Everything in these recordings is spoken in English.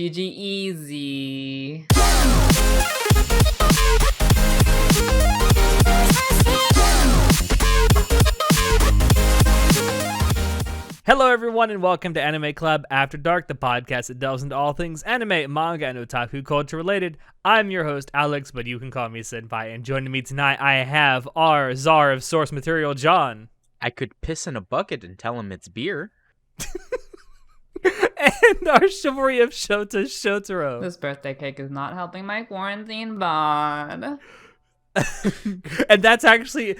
GG easy. Hello, everyone, and welcome to Anime Club After Dark, the podcast that delves into all things anime, manga, and otaku culture related. I'm your host, Alex, but you can call me Senpai, and joining me tonight, I have our czar of source material, John. I could piss in a bucket and tell him it's beer. And our chivalry of Shota, Shotaro. This birthday cake is not helping my quarantine bod. And that's actually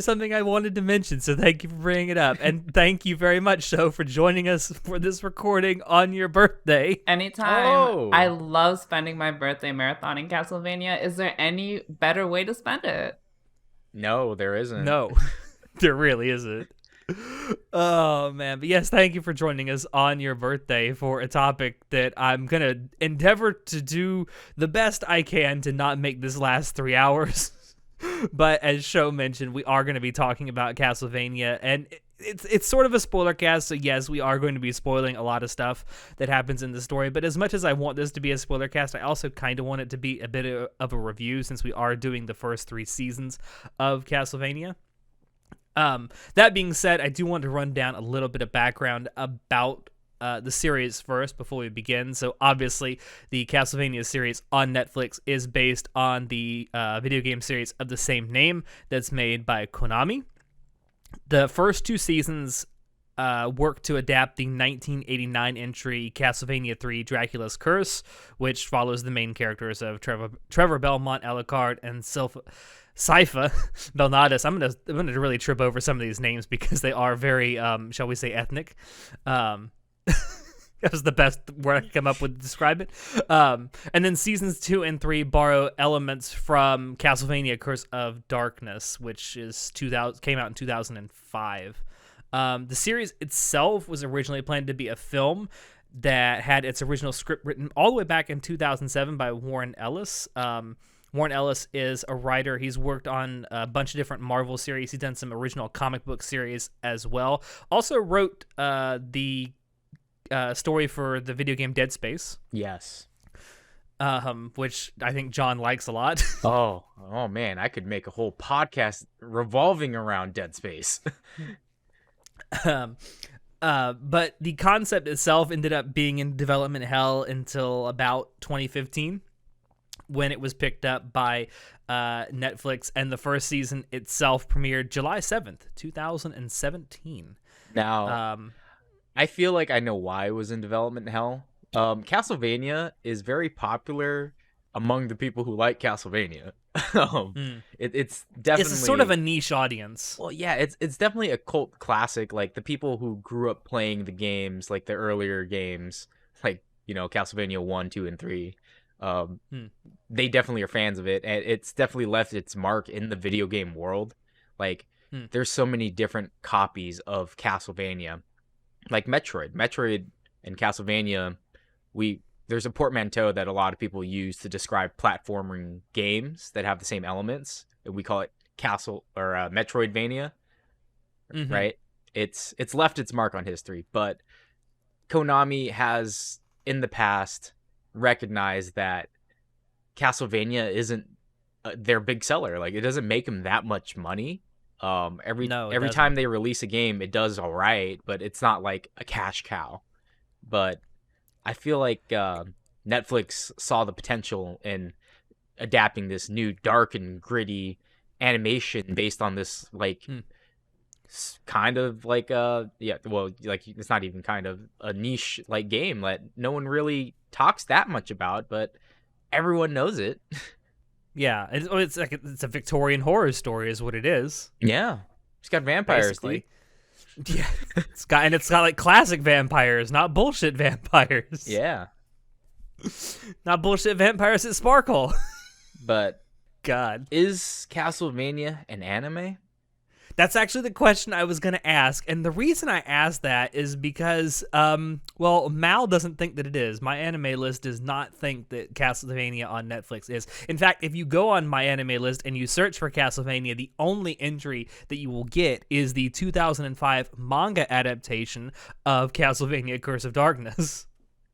something I wanted to mention, so thank you for bringing it up. And thank you very much, Sho, for joining us for this recording on your birthday. Anytime. Oh. I love spending my birthday marathoning Castlevania. Is there any better way to spend it? No, there isn't. No, there really isn't. Oh, man. But yes, thank you for joining us on your birthday for a topic that I'm going to endeavor to do the best I can to not make this last 3 hours. But as Sho mentioned, we are going to be talking about Castlevania, and it's sort of a spoiler cast, so yes, we are going to be spoiling a lot of stuff that happens in the story, but as much as I want this to be a spoiler cast, I also kind of want it to be a bit of a review, since we are doing the first 3 seasons of Castlevania. That being said, I do want to run down a little bit of background about the series first before we begin. So obviously the Castlevania series on Netflix is based on the video game series of the same name that's made by Konami. The first 2 seasons worked to adapt the 1989 entry Castlevania 3 Dracula's Curse, which follows the main characters of Trevor Belmont, Alucard, and Sypha Belnadus. I'm gonna really trip over some of these names because they are very, shall we say, ethnic. That was the best word I could come up with to describe it. And then seasons 2 and 3 borrow elements from Castlevania Curse of Darkness, which came out in 2005. The series itself was originally planned to be a film that had its original script written all the way back in 2007 by Warren Ellis. Warren Ellis is a writer. He's worked on a bunch of different Marvel series. He's done some original comic book series as well. Also wrote the story for the video game Dead Space. Yes. Which I think John likes a lot. Oh man, I could make a whole podcast revolving around Dead Space. But the concept itself ended up being in development hell until about 2015. When it was picked up by Netflix, and the first season itself premiered July 7th, 2017. Now, I feel like I know why it was in development hell. Castlevania is very popular among the people who like Castlevania. It's definitely... It's sort of a niche audience. Well, yeah, it's definitely a cult classic. Like, the people who grew up playing the games, like the earlier games, like, Castlevania 1, 2, and 3... they definitely are fans of it, and it's definitely left its mark in the video game world. Like, there's so many different copies of Castlevania, like Metroid and Castlevania. There's a portmanteau that a lot of people use to describe platforming games that have the same elements, and we call it Metroidvania. Mm-hmm. Right? It's left its mark on history, but Konami has in the past recognize that Castlevania isn't their big seller. Like, it doesn't make them that much money. Every time they release a game, it does all right, but it's not like a cash cow. But I feel like Netflix saw the potential in adapting this new dark and gritty animation based on this, like, kind of like it's not even kind of a niche like game that no one really talks that much about, but everyone knows it. Yeah, it's a Victorian horror story is what it is. Yeah, it's got vampires. Yeah, it's got like classic vampires, not bullshit vampires. Yeah, not bullshit vampires that sparkle. But God, is Castlevania an anime? That's actually the question I was going to ask, and the reason I asked that is because, Mal doesn't think that it is. My anime list does not think that Castlevania on Netflix is. In fact, if you go on my anime list and you search for Castlevania, the only entry that you will get is the 2005 manga adaptation of Castlevania Curse of Darkness.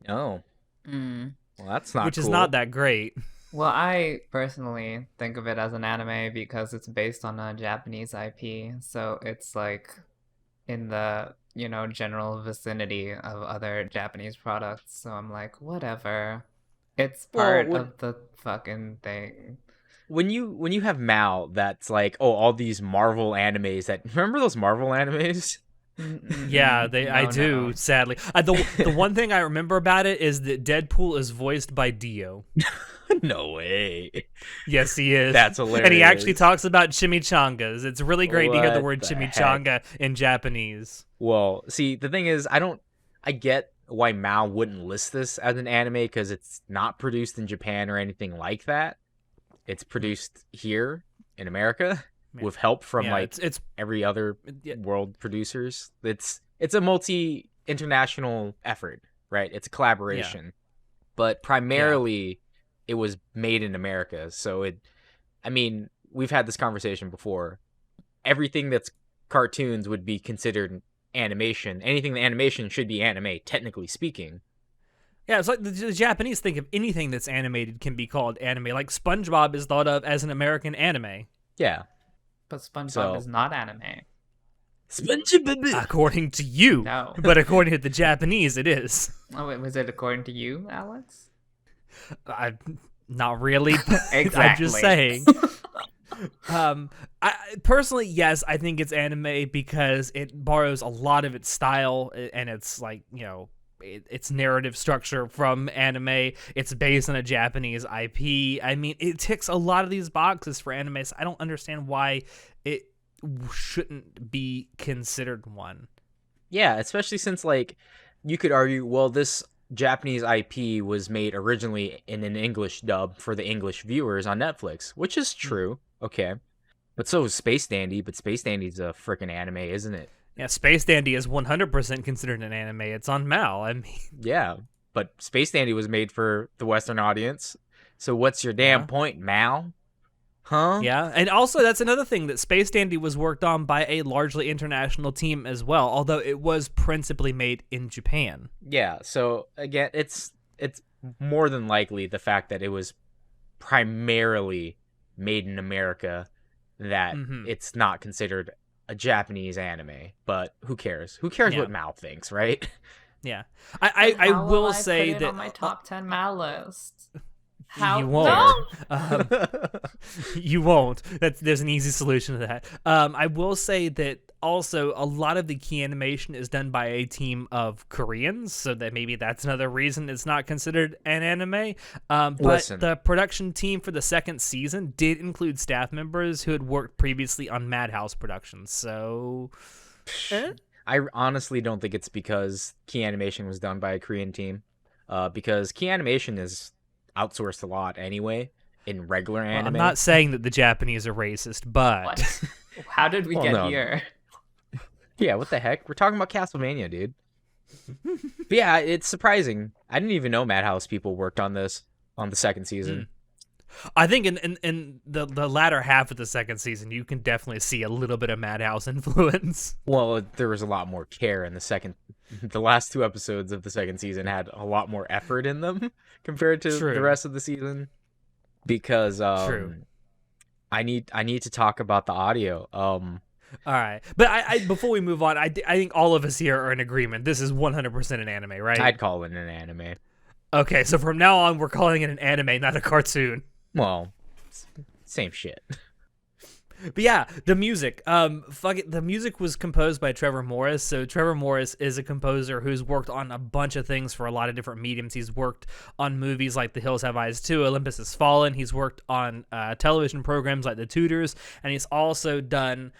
Oh. Mm. Well, that's not which is cool. not that great. Well, I personally think of it as an anime because it's based on a Japanese IP, so it's like in the, general vicinity of other Japanese products. So I'm like, whatever. It's Well, part of the fucking thing. when you have Mal, that's like, oh, all these Marvel animes that remember those Marvel animes? Yeah, I No, do. no. Sadly, the one thing I remember about it is that Deadpool is voiced by Dio. No way. Yes, he is. That's And he actually hilarious. talks about chimichangas. It's really great to hear the What word the heck? chimichanga in Japanese. Well, see, the thing is, I get why Mal wouldn't list this as an anime because it's not produced in Japan or anything like that. It's produced here in America Yeah, with help from yeah, like it's every other yeah, world producers. It's a multi international effort, right? It's a yeah, collaboration, but yeah. primarily it was made in America. So I mean, we've had this conversation before. Everything that's cartoons would be considered animation. Anything in animation should be anime, technically speaking. Yeah, it's like the Japanese think of anything that's animated can be called anime. Like SpongeBob is thought of as an American anime, Yeah. But SpongeBob So is not anime. SpongeBob. according to you. No. But according to the Japanese, it is. Oh, wait, was it according to you, Alex? I, not really, but I'm just Exactly. saying. I personally, yes, I think it's anime because it borrows a lot of its style and it's like, its narrative structure from anime. It's based on a Japanese IP. I mean, it ticks a lot of these boxes for anime. So I don't understand why it shouldn't be considered one. Yeah, especially since like you could argue, well, this Japanese IP was made originally in an English dub for the English viewers on Netflix, which is true. Okay. But so is Space Dandy, but Space Dandy's a freaking anime, isn't it? Yeah, Space Dandy is 100% considered an anime. It's on Mal. I mean, Yeah. But Space Dandy was made for the Western audience. So what's your damn yeah. point, Mal? Huh? Yeah, and also that's another thing that Space Dandy was worked on by a largely international team as well, although it was principally made in Japan. Yeah, so again, it's more than likely the fact that it was primarily made in America that Mm-hmm. it's not considered a Japanese anime, but who cares? Who cares Yeah, what Mal thinks, right? yeah. Then I how will will I put say it that on my top 10 Mal list? you How? won't. No! You won't. There's an easy solution to that. I will say that also a lot of the key animation is done by a team of Koreans, so that maybe that's another reason it's not considered an anime. But Listen. the production team for the second season did include staff members who had worked previously on Madhouse productions. So, I honestly don't think it's because key animation was done by a Korean team. Because key animation is outsourced a lot anyway in regular well, I'm anime. not saying that the Japanese are racist, but What? How did we Well, get no. here? Yeah, what the heck? We're talking about Castlevania, dude. But yeah, it's surprising. I didn't even know Madhouse people worked on this on the second season. I think in the latter half of the second season, you can definitely see a little bit of Madhouse influence. Well, there was a lot more care in the second. The last two episodes of the second season had a lot more effort in them compared to the True. rest of the season. Because True. I need to talk about the audio. All right, but I before we move on, I think all of us here are in agreement. This is 100% an anime, right? I'd call it an anime. Okay, so from now on, we're calling it an anime, not a cartoon. Well, same shit. But yeah, the music. The music was composed by Trevor Morris. So Trevor Morris is a composer who's worked on a bunch of things for a lot of different mediums. He's worked on movies like The Hills Have Eyes 2, Olympus Has Fallen. He's worked on television programs like The Tudors, and he's also done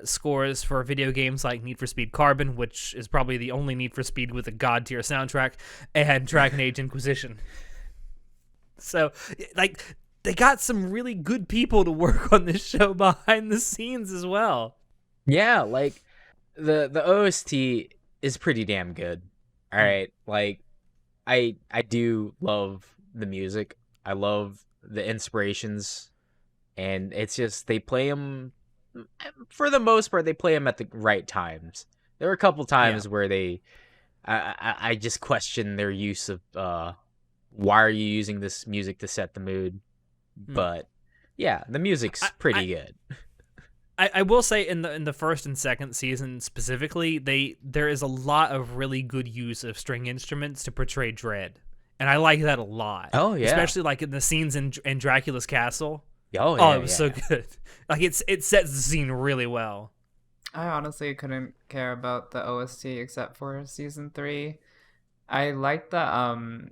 scores for video games like Need for Speed Carbon, which is probably the only Need for Speed with a god tier soundtrack, and Dragon Age Inquisition. So, like, they got some really good people to work on this show behind the scenes as well. Yeah, like the OST is pretty damn good. All right, like I do love the music. I love the inspirations, and it's just they play them for the most part. They play them at the right times. There were a couple times where I just question their use of why are you using this music to set the mood? But yeah, the music's pretty good. I will say in the first and second season specifically, there is a lot of really good use of string instruments to portray dread, and I like that a lot. Oh yeah, especially like in the scenes in Dracula's castle. Oh yeah, it was so good. Like it sets the scene really well. I honestly couldn't care about the OST except for season 3. I like the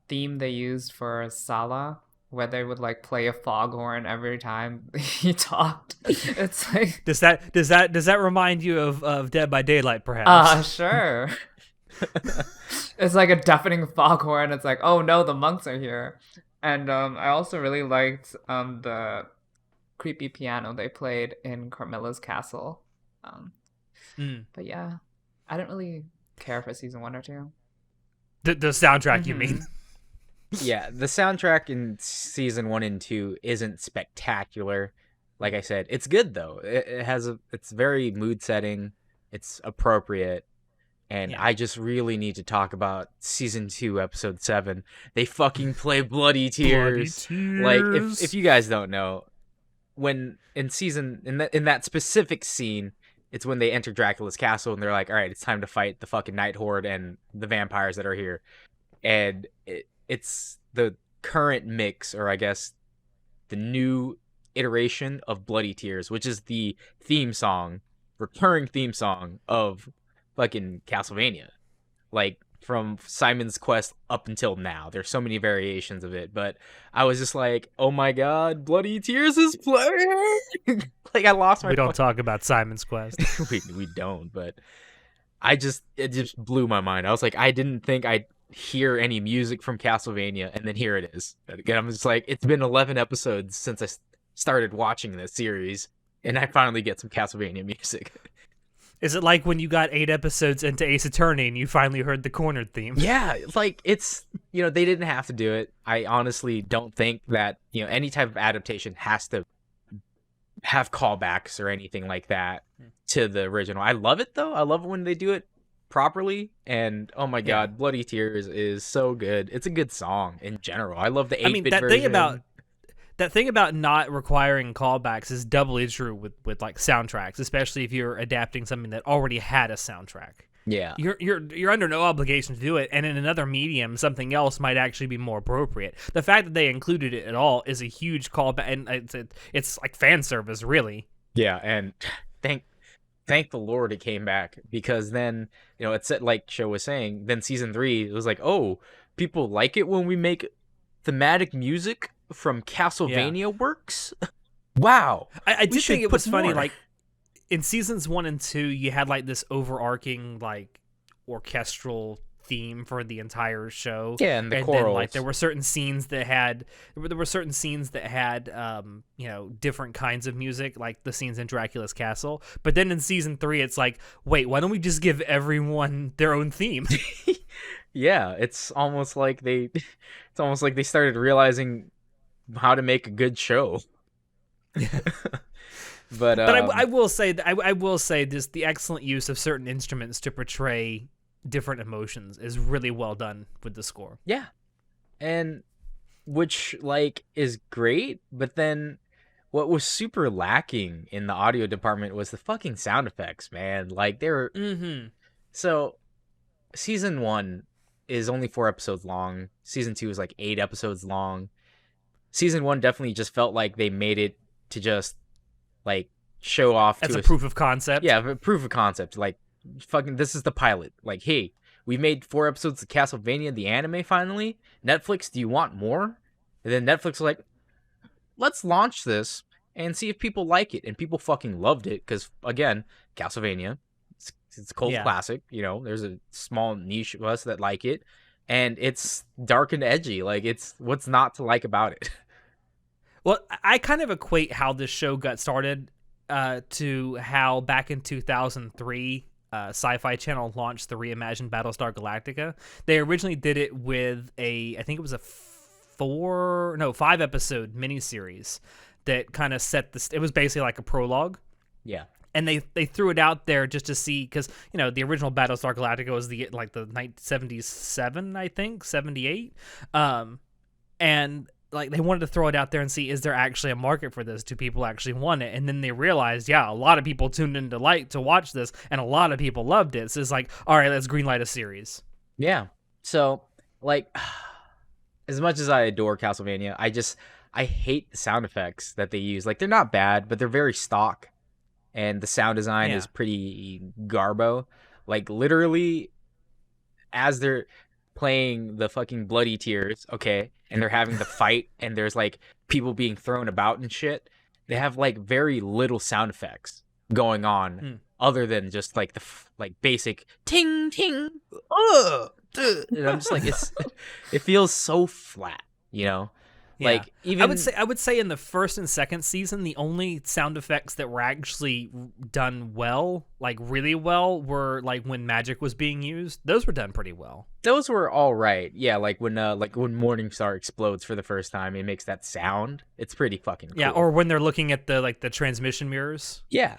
theme they used for Sala, where they would like play a foghorn every time he talked. It's like does that remind you of Dead by Daylight, perhaps? Sure. It's like a deafening foghorn. It's like, oh no, the monks are here. And I also really liked the creepy piano they played in Carmilla's castle. But yeah, I didn't really care for season 1 or 2. The soundtrack, you mean? Yeah, the soundtrack in season 1 and 2 isn't spectacular. Like I said, it's good though. It's very mood setting. It's appropriate. And I just really need to talk about season 2, episode 7. They fucking play Bloody Tears. Like if you guys don't know, when in that specific scene, it's when they enter Dracula's castle and they're like, all right, it's time to fight the fucking Night Horde and the vampires that are here. And it's the current mix, or I guess the new iteration of Bloody Tears, which is the recurring theme song of fucking Castlevania. Like from Simon's Quest up until now. There's so many variations of it, but I was just like, oh my god, Bloody Tears is playing! Like I lost my We don't talk about Simon's Quest. we don't, but it just blew my mind. I was like, I didn't think I'd hear any music from Castlevania, and then here it is. Again, I'm just like, it's been 11 episodes since I started watching this series, and I finally get some Castlevania music. Is it like when you got 8 episodes into Ace Attorney and you finally heard the cornered theme? Yeah, like it's, they didn't have to do it. I honestly don't think that, any type of adaptation has to have callbacks or anything like that to the original. I love it though. I love it when they do it properly, and oh my god, Bloody Tears is so good. It's a good song in general. I love the 8-bit version. That thing about not requiring callbacks is doubly true with like soundtracks, especially if you're adapting something that already had a soundtrack. Yeah, you're under no obligation to do it, and in another medium, something else might actually be more appropriate. The fact that they included it at all is a huge callback, and it's like fan service, really. Yeah, and thank the Lord it came back, because then it's like Sho was saying. Then season 3, it was like, oh, people like it when we make thematic music from Castlevania works. Wow. I do think it was funny, like in seasons 1 and 2 you had like this overarching like orchestral theme for the entire show. Yeah, and the chorals. Then, like there were certain scenes that had different kinds of music, like the scenes in Dracula's castle. But then in season 3 it's like, wait, why don't we just give everyone their own theme? Yeah, it's almost like they started realizing how to make a good show. but I will say this: the excellent use of certain instruments to portray different emotions is really well done with the score. Yeah, and which like is great. But then what was super lacking in the audio department was the fucking sound effects, man. Like they were. So season 1 is only 4 episodes long. Season 2 is like 8 episodes long. Season 1 definitely just felt like they made it to just like show off as a proof of concept. Yeah, proof of concept. Like fucking, this is the pilot. Like, hey, we made 4 episodes of Castlevania the anime finally. Netflix, do you want more? And then Netflix was like, let's launch this and see if people like it. And people fucking loved it because, again, Castlevania, it's a cult classic. There's a small niche of us that like it. And it's dark and edgy. Like, it's what's not to like about it. Well, I kind of equate how this show got started to how back in 2003, Sci-Fi Channel launched the reimagined Battlestar Galactica. They originally did it with I think it was a 5-episode miniseries that kind of set it was basically like a prologue. Yeah. and they threw it out there just to see, because the original Battlestar Galactica was the 1977, I think 78, and like they wanted to throw it out there and see, is there actually a market for this? Do people actually want it? And then they realized, yeah, a lot of people tuned in to watch this, and a lot of people loved it. So it's like, all right, let's greenlight a series. Yeah. So like, as much as I adore Castlevania, I hate the sound effects that they use. Like, they're not bad, but they're very stock, and the sound design is pretty garbo. Like, literally, as they're playing the fucking bloody tears, okay, and they're having the fight, and there's like people being thrown about and shit, they have like very little sound effects going on other than just like the like basic ting ting, and I'm just like, it feels so flat, Yeah. Like, even I would say in the first and second season, the only sound effects that were actually done well, like really well, were like when magic was being used. Those were done pretty well. those were all right. Yeah, like when Morningstar explodes for the first time, it makes that sound. It's pretty fucking cool. Yeah, or when they're looking at the transmission mirrors. Yeah.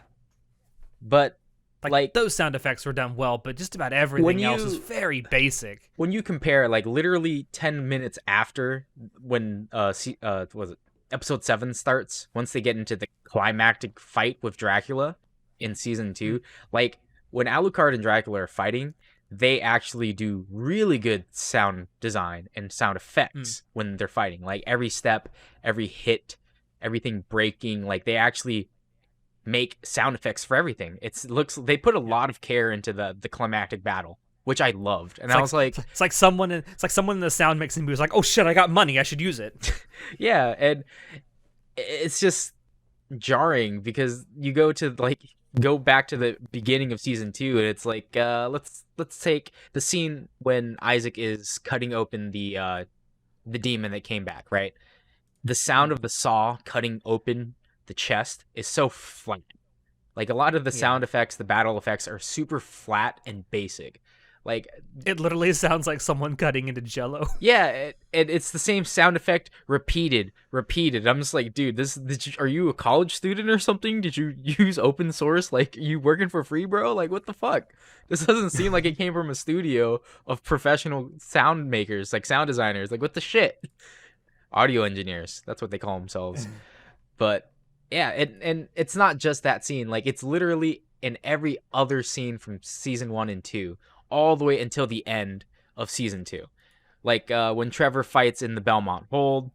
But like those sound effects were done well, but just about everything else is very basic. When you compare, like, literally 10 minutes after when was it episode 7 starts, once they get into the climactic fight with Dracula in season 2, like when Alucard and Dracula are fighting, they actually do really good sound design and sound effects when they're fighting. Like, every step, every hit, everything breaking, like they actually make sound effects for everything. They put a lot of care into the climactic battle, which I loved. And I was like, it's like someone in the sound mixing booth was like, oh shit, I got money, I should use it. Yeah, and it's just jarring because you go back to the beginning of season 2, and it's like, let's take the scene when Isaac is cutting open the demon that came back, right? The sound of the saw cutting open the chest is so flat. Like, a lot of the sound effects, the battle effects, are super flat and basic. Like, it literally sounds like someone cutting into Jello. Yeah, it's the same sound effect repeated. I'm just like, dude, are you a college student or something? Did you use open source? Like, you working for free, bro? Like, what the fuck? This doesn't seem like it came from a studio of professional sound makers, like sound designers. Like, what the shit? Audio engineers, that's what they call themselves. But yeah, and it's not just that scene. Like, it's literally in every other scene from season 1 and 2, all the way until the end of season 2. Like, when Trevor fights in the Belmont Hold,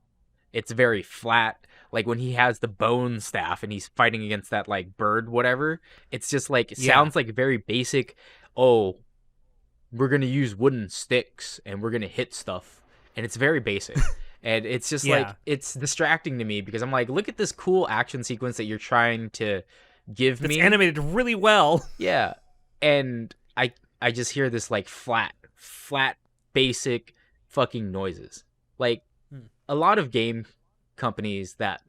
it's very flat. Like, when he has the bone staff and he's fighting against that, like, bird, whatever, it's just like, it sounds like very basic. Oh, we're gonna use wooden sticks and we're gonna hit stuff, and it's very basic. And it's just like, it's distracting to me because I'm like, look at this cool action sequence that you're trying to give me. It's animated really well. Yeah. And I just hear this like flat, basic fucking noises. Like, a lot of game companies that,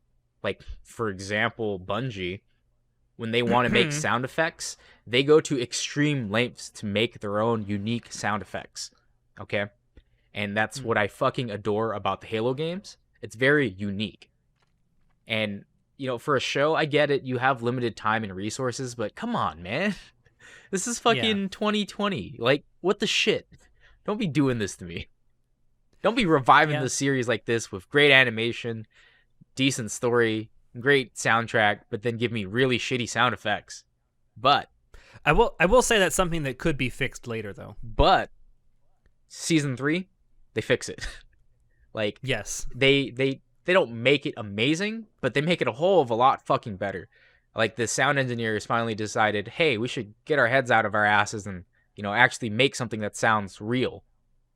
like, for example, Bungie, when they want to make sound effects, they go to extreme lengths to make their own unique sound effects. Okay? And that's what I fucking adore about the Halo games. It's very unique. And, for a show, I get it. You have limited time and resources, but come on, man. This is fucking 2020. Like, what the shit? Don't be doing this to me. Don't be reviving the series like this with great animation, decent story, great soundtrack, but then give me really shitty sound effects. But I will say that's something that could be fixed later, though. But season 3, they fix it. Like, yes, they don't make it amazing, but they make it a whole of a lot fucking better. Like, the sound engineers finally decided, hey, we should get our heads out of our asses and, actually make something that sounds real.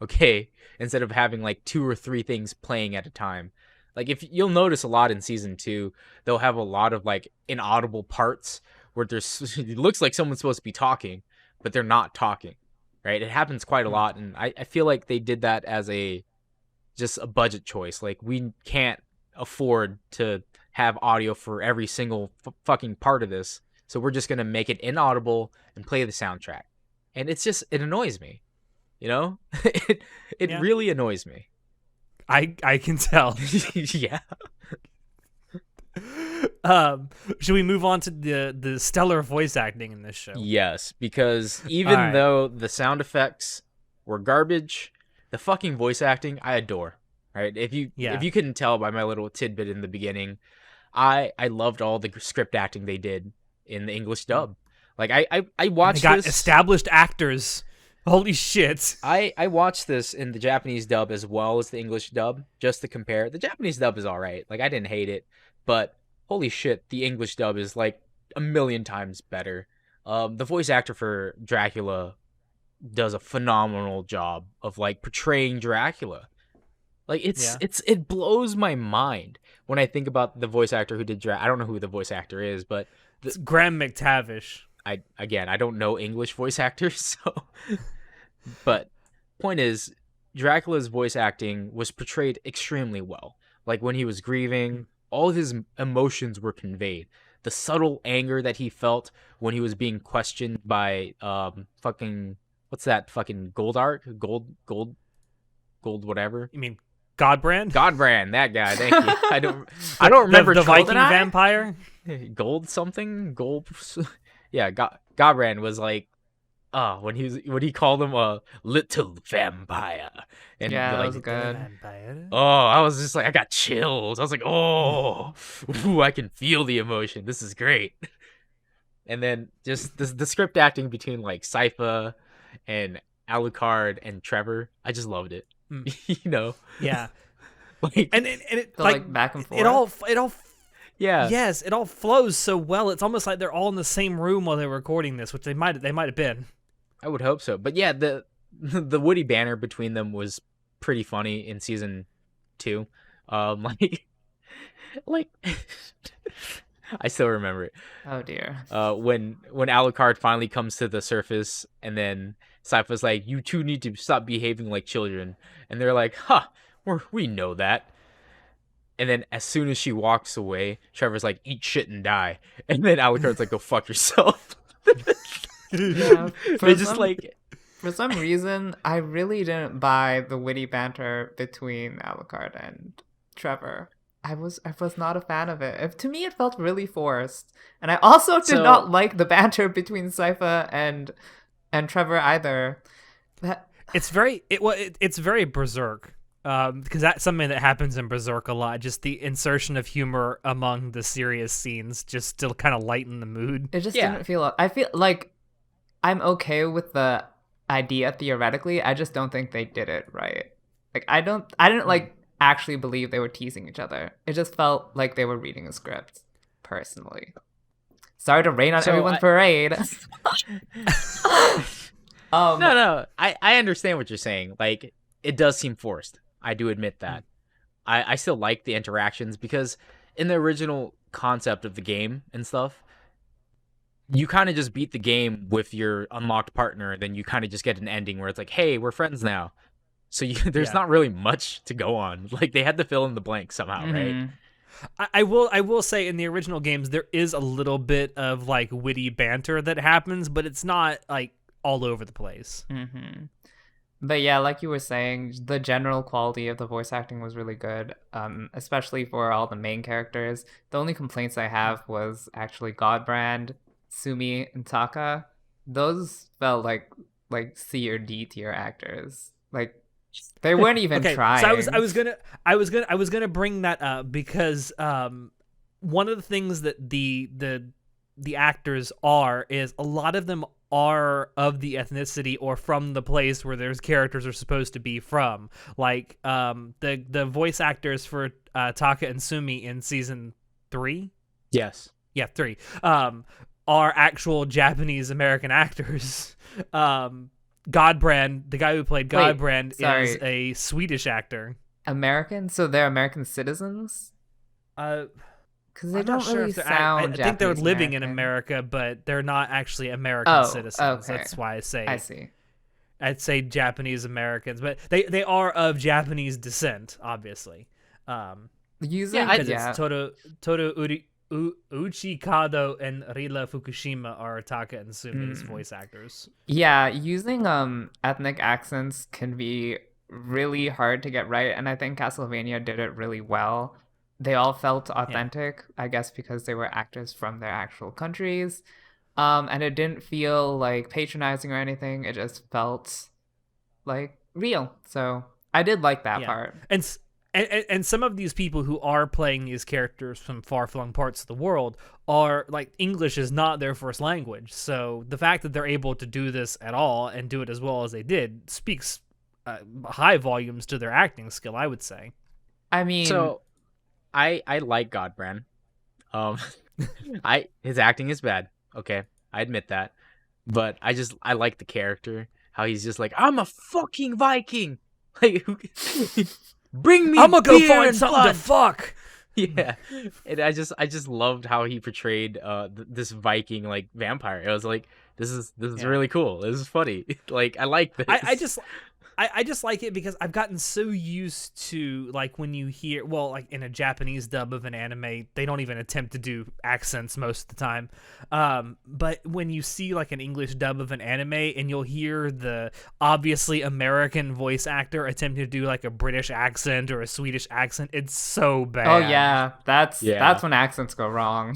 Okay? Instead of having like 2 or 3 things playing at a time. Like, if you'll notice a lot in season 2, they'll have a lot of like inaudible parts where it looks like someone's supposed to be talking, but they're not talking. Right? It happens quite a lot, and I feel like they did that as just a budget choice. Like, we can't afford to have audio for every single fucking part of this, so we're just gonna make it inaudible and play the soundtrack. And it annoys me, it really annoys me. I can tell. Yeah. Should we move on to the stellar voice acting in this show? Yes, because All even right. though the sound effects were garbage, the fucking voice acting I adore. Right? If Yeah. you couldn't tell by my little tidbit in the beginning, I loved all the script acting they did in the English dub. Like I And they watched got this. established actors. Holy shit. I watched this in the Japanese dub as well as the English dub just to compare. The Japanese dub is all right. Like I didn't hate it, but holy shit, the English dub is like a million times better. The voice actor for Dracula does a phenomenal job of like portraying Dracula. Like Yeah. it blows my mind when I think about the voice actor who did I don't know who the voice actor is, but It's Graham McTavish. I don't know English voice actors, so but point is Dracula's voice acting was portrayed extremely well. Like when he was grieving, all of his emotions were conveyed. The subtle anger that he felt when he was being questioned by fucking what's that fucking gold whatever. You mean Godbrand? Godbrand, that guy. Thank you. I don't remember the Viking Goldeneye? vampire. Gold something gold. Yeah, Godbrand was like, when he called him a little vampire, and Yeah, that like, was good. Vampire. oh, I was just like, I got chills. I was like, oh, ooh, I can feel the emotion. This is great. And then just the script acting between like Sypha and Alucard and Trevor, I just loved it. You know, Yeah. like And it So, like back and forth. it all yeah, yes, it all flows so well. It's almost like they're all in the same room while they're recording this, which they might have been. I would hope so. But yeah, the witty banner between them was pretty funny in season 2. Like like I still remember it. Oh dear. When Alucard finally comes to the surface, and then Sypha's like, "You two need to stop behaving like children," and they're like, "Huh, we know that." And then as soon as she walks away, Trevor's like, "Eat shit and die," and then Alucard's like, "Go fuck yourself." Yeah, They just like for some reason, I really didn't buy the witty banter between Alucard and Trevor. I was not a fan of it. To me, it felt really forced, and I also did So- not like the banter between Sypha and Trevor either. That It's very Berserk. Because that's something that happens in Berserk a lot. Just the insertion of humor among the serious scenes, just to kind of lighten the mood. it just Yeah. didn't feel. I feel like I'm okay with the idea theoretically. I just don't think they did it right. Like I didn't like actually believe they were teasing each other. It just felt like they were reading a script. Personally, sorry to rain on So everyone's parade. no, I understand what you're saying. Like it does seem forced. I do admit that. I still like the interactions because in the original concept of the game and stuff, you kind of just beat the game with your unlocked partner, and then you kind of just get an ending where it's like, hey, we're friends now. So there's Yeah. not really much to go on. Like they had to fill in the blanks somehow, right? Mhm. I will say in the original games there is a little bit of like witty banter that happens, but it's not like all over the place. Mm-hmm. But yeah, like you were saying, the general quality of the voice acting was really good, especially for all the main characters. The only complaints I have was actually Godbrand, Sumi, and Taka. Those felt like C or D tier actors. Like they weren't even trying. So I was gonna bring that up because one of the things that the actors is a lot of them are of the ethnicity or from the place where their characters are supposed to be from. Like the voice actors for Taka and Sumi in season 3. Yes. Yeah, 3. Are actual Japanese American actors. Godbrand, the guy who played Wait, Godbrand, sorry. is a Swedish actor. American, so they're American citizens. Because they I'm don't not sure really if they're sound. I think they're Japanese living in American. America, but they're not actually American Oh, citizens. okay. That's why I see. I'd say Japanese Americans, but they are of Japanese descent, obviously. Using Yeah, Because it's Toru Uchikado and Rila Fukushima are Taka and Sumi's voice actors. Yeah, using ethnic accents can be really hard to get right, and I think Castlevania did it really well. they all felt Yeah. authentic, I guess because they were actors from their actual countries. And it didn't feel like patronizing or anything. It just felt like real. So I did like that Yeah. part. And and some of these people who are playing these characters from far-flung parts of the world are like English is not their first language. So the fact that they're able to do this at all and do it as well as they did speaks high volumes to their acting skill, I would say. I mean, So I like Godbrand. Um, I his acting is bad. Okay, I admit that, but I like the character. How he's just like, I'm a fucking Viking. Like, bring me I'm gonna go beer find and something to blood. fuck. Yeah, and I just loved how he portrayed this Viking like vampire. It was like this is Yeah. really cool. This is funny. Like I like I this. just I just like it because I've gotten so used to like when you hear like in a Japanese dub of an anime, they don't even attempt to do accents most of the time. But when you see like an English dub of an anime and you'll hear the obviously American voice actor attempt to do like a British accent or a Swedish accent, it's so oh bad. yeah, that's Yeah. when accents go wrong.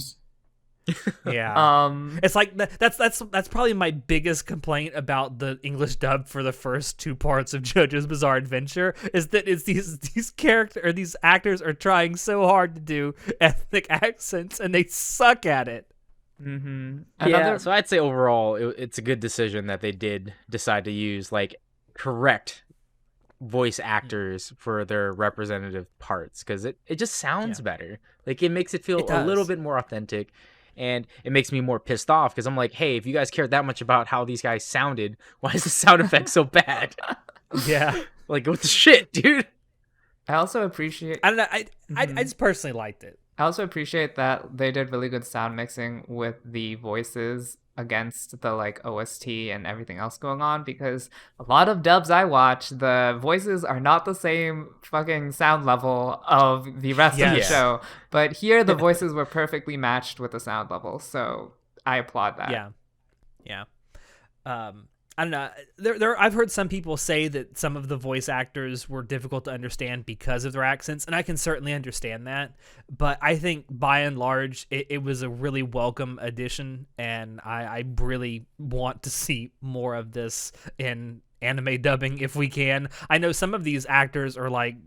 Yeah. Um, It's like that's probably my biggest complaint about the English dub for the first two parts of JoJo's Bizarre Adventure is that it's these character or these actors are trying so hard to do ethnic accents and they suck at it. mhm. Yeah, Another so I'd say overall it's a good decision that they did decide to use like correct voice actors for their representative parts because it just sounds Yeah, better. Like it makes it feel it a little does. bit more authentic, and it makes me more pissed off because I'm like, hey, if you guys cared that much about how these guys sounded, why is the sound effect so bad? Yeah, Like what the shit, dude? I also appreciate I don't know. I mhm. just personally liked it. I also appreciate that they did really good sound mixing with the voices against the like OST and everything else going on because a lot of dubs I watch, the voices are not the same fucking sound level of the rest of the Yes. Yeah. show. But here the voices were perfectly matched with the sound level. So I applaud that. Yeah. Yeah. I don't know. I've heard some people say that some of the voice actors were difficult to understand because of their accents, and I can certainly understand that. But I think by and large, it was a really welcome addition, and I really want to see more of this in anime dubbing if we can. I know some of these actors are like,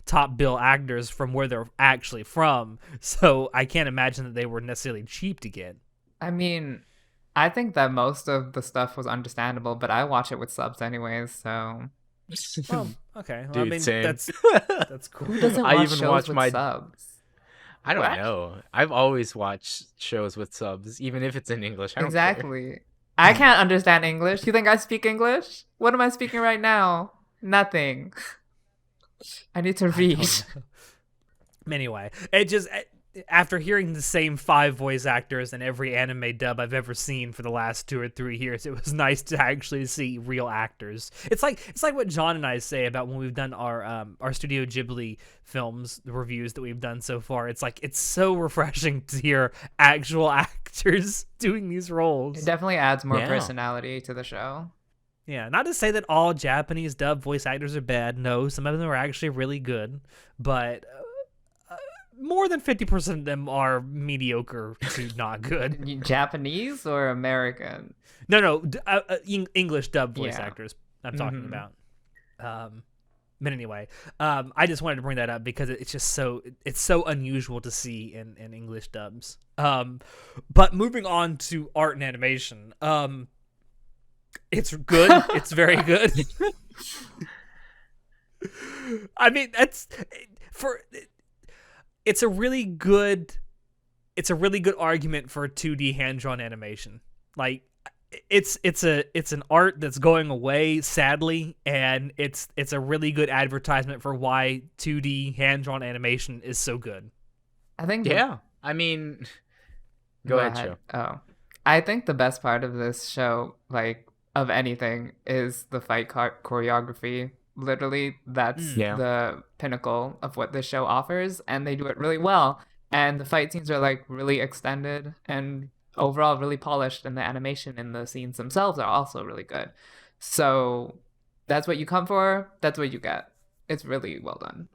top bill actors from where they're actually from, so I can't imagine that they were necessarily cheap to get. I mean, I think that most of the stuff was understandable, but I watch it with subs anyways, so Well, okay. Well, I Dude, mean, same. that's cool. who doesn't I watch even shows watch with my subs? I don't What? know. I've always watched shows with subs, even if it's in English. I don't care. Exactly. I can't understand English. You think I speak English? What am I speaking right now? Nothing. I need to I read. don't know. Anyway, it just after hearing the same five voice actors in every anime dub I've ever seen for the last 2 or 3 years, it was nice to actually see real actors. It's like what John and I say about when we've done our Studio Ghibli films, the reviews that we've done so far. It's like it's so refreshing to hear actual actors doing these It roles. definitely adds more Yeah. personality to the show. Yeah, not to say that all Japanese dub voice actors are bad. No, some of them are actually really good, but more than 50% of them are mediocre to not good. Japanese or American? No, English dub voice Yeah. actors I'm talking Mhm. about. But anyway, I just wanted to bring that up because it's so unusual to see in English dubs. But moving on to art and animation, it's good. It's very good. I mean, for it's a really good argument for 2D hand-drawn animation. Like it's an art that's going away sadly, and it's a really good advertisement for why 2D hand-drawn animation is so good. I think Yeah. I mean, go ahead, show. Oh. I think the best part of this show, like of anything, is the fight choreography. Literally, that's Mm. Yeah. the pinnacle of what this show offers, and they do it really well. And the fight scenes are like really extended and overall really polished, and the animation in the scenes themselves are also really good. So that's what you come for, that's what you get. It's really well done.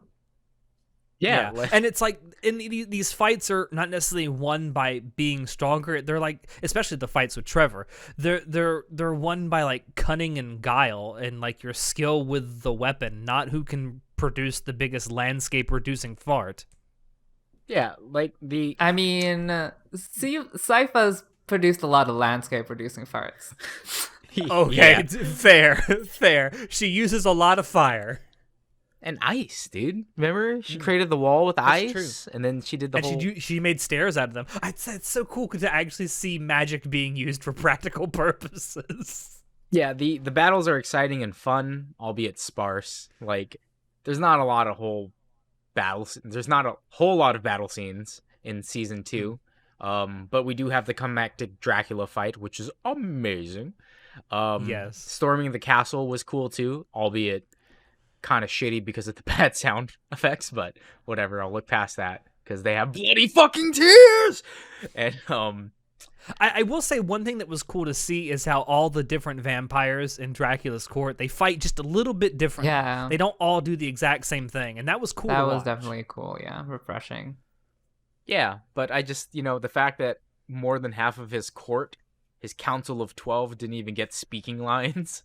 Yeah, And it's like these fights are not necessarily won by being stronger. They're like, especially the fights with Trevor, they're won by like cunning and guile and like your skill with the weapon, not who can produce the biggest landscape reducing fart. yeah, like I mean, Sypha's produced a lot of landscape reducing farts. Okay, yeah. fair. She uses a lot of fire. And ice, dude. Remember, she created the wall with ice, true. and then she did the And whole. she made stairs out of them. It's so cool to actually see magic being used for practical purposes. Yeah, the battles are exciting and fun, albeit sparse. Like, there's not a lot of whole battles. There's not a whole lot of battle scenes in season 2, but we do have the climactic Dracula fight, which is amazing. Yes. Storming the castle was cool too, albeit kind of shitty because of the bad sound effects, but whatever, I'll look past that because they have bloody fucking tears. And I will say one thing that was cool to see is how all the different vampires in Dracula's court, they fight just a little bit different. Yeah. They don't all do the exact same thing, and that was cool That to was watch. definitely cool, yeah. Refreshing. yeah, but I just, the fact that more than half of his court, his council of 12, didn't even get speaking lines.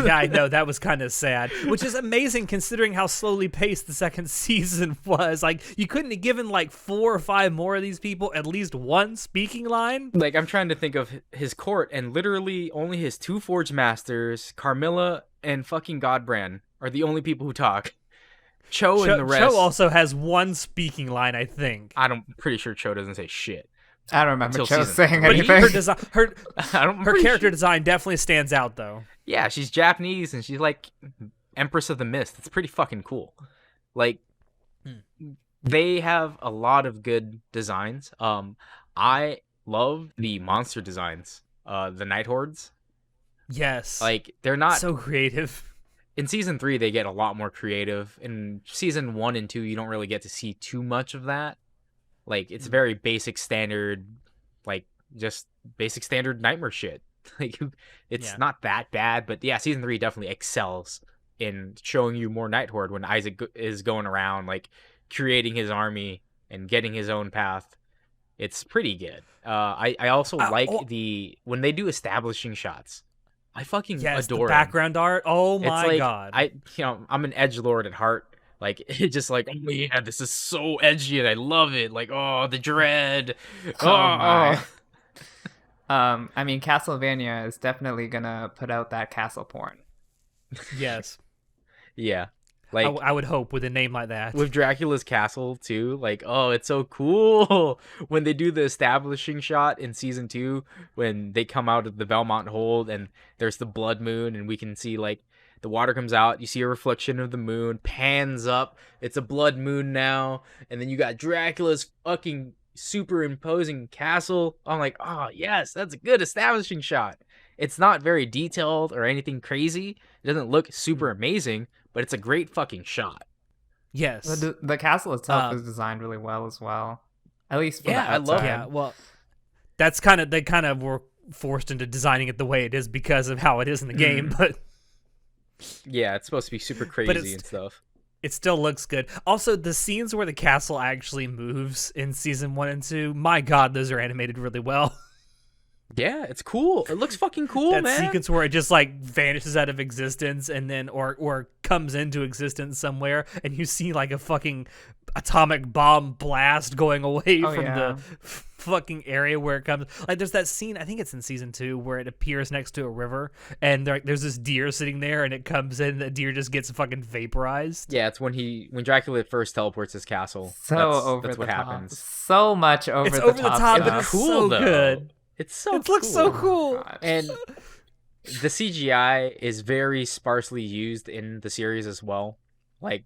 Yeah, I know, that was kind of sad, which is amazing considering how slowly paced the second season was. Like, you couldn't have given like 4 or 5 more of these people at least one speaking line. Like, I'm trying to think of his court, and literally only his 2 Forge Masters, Carmilla and fucking Godbrand, are the only people who talk. Cho and the rest. Cho also has one speaking line, I think. I'm pretty sure Cho doesn't say shit. I don't remember Until Cho season saying three. But anything. her character design definitely stands out, though. Yeah, she's Japanese and she's like Empress of the Mist. It's pretty fucking cool. Like, they have a lot of good designs. I love the monster designs. The Night Hordes. Yes. Like, they're not so creative. In season 3 they get a lot more creative. In season 1 and 2 you don't really get to see too much of that. Like, it's very basic standard, like, just basic standard nightmare shit. Like, it's not that bad, but yeah, season 3 definitely excels in showing you more Night Horde when Isaac is going around, like, creating his army and getting his own path. It's pretty good. I also like when they do establishing shots. I fucking adore the background art. Oh my god! I'm an edgelord at heart. Like, it's just like, oh yeah, this is so edgy and I love it. Like, oh, the dread. Oh my. I mean, Castlevania is definitely gonna put out that castle porn. Yes. Yeah. Like, I would hope with a name like that. With Dracula's castle too, like, oh, it's so cool when they do the establishing shot in season 2 when they come out of the Belmont Hold and there's the blood moon and we can see, like, the water comes out, you see a reflection of the moon, pans up, it's a blood moon now, and then you got Dracula's fucking superimposing castle. I'm like, oh yes, that's a good establishing shot. It's not very detailed or anything crazy. It doesn't look super amazing, but it's a great fucking shot. Yes. The castle itself is designed really well as well. At least for the outside. I love it. Yeah, well, they kind of were forced into designing it the way it is because of how it is in the game, but yeah, it's supposed to be super crazy and stuff. It still looks good. Also, the scenes where the castle actually moves in season 1 and 2, my god, those are animated really well. Yeah, it's cool. It looks fucking cool, that man. Sequence where it just like vanishes out of existence and then or comes into existence somewhere and you see like a fucking atomic bomb blast going away from the fucking area where it comes. Like, there's that scene, I think it's in season 2, where it appears next to a river and there's this deer sitting there and it comes in and the deer just gets fucking vaporized. Yeah, it's when Dracula first teleports his castle. That's what happens. So much over the top. It's over the top, but it's cool, so though. Good. It looks so cool. And the CGI is very sparsely used in the series as well. Like,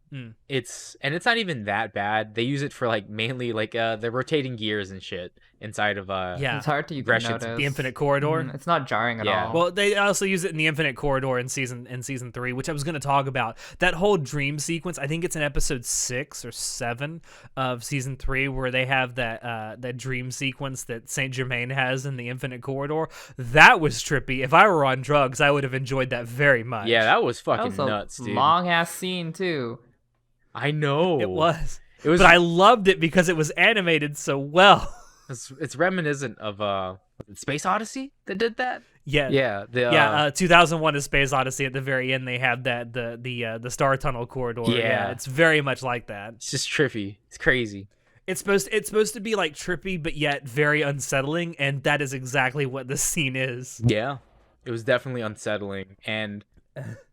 it's not even that bad. They use it for, like, mainly, like, the rotating gears and shit inside of, It's hard to even Gresham's- notice. The Infinite Corridor. It's not jarring at all. Well, they also use it in the Infinite Corridor in season 3, which I was going to talk about. That whole dream sequence, I think it's in episode 6 or 7 of season 3, where they have that dream sequence that Saint Germain has in the Infinite Corridor. That was trippy. If I were on drugs, I would have enjoyed that very much. Yeah, that was fucking that was nuts, a dude. long ass scene too. I know. It was. It was but I loved it because it was animated so well. it's reminiscent of Space Odyssey that did that. Yeah. Yeah, 2001: A Space Odyssey. At the very end, they have that the Star Tunnel corridor. Yeah. It's very much like that. it's just trippy. It's crazy. It's supposed to be like trippy, but yet very unsettling, and that is exactly what this scene is. Yeah, it was definitely unsettling, and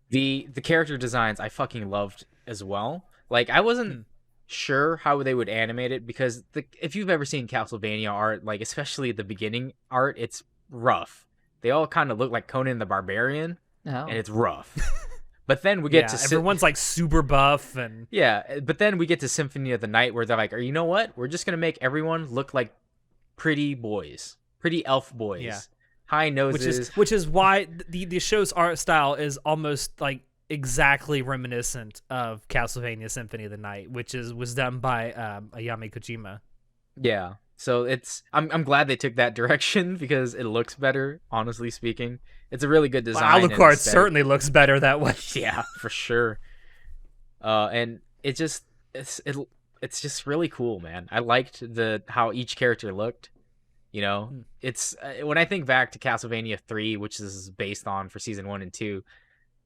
the character designs I fucking loved as well. Like I wasn't sure how they would animate it because if you've ever seen Castlevania art, like especially the beginning art, it's rough. They all kind of look like Conan the Barbarian, Oh. and it's rough. But then we get to everyone's like super buff and but then we get to Symphony of the Night where they're like, you know what? We're just gonna make everyone look like pretty boys, pretty elf boys, Yeah. high noses. which is why the show's art style is almost like exactly reminiscent of Castlevania Symphony of the Night, which was done by Ayami Kojima. Yeah. So I'm glad they took that direction because it looks better, honestly speaking. It's a really good design. Alucard certainly looks better that way. Yeah, for sure. And it's just really cool, man. I liked how each character looked. You know, it's when I think back to Castlevania 3, which this is based on for season 1 and 2,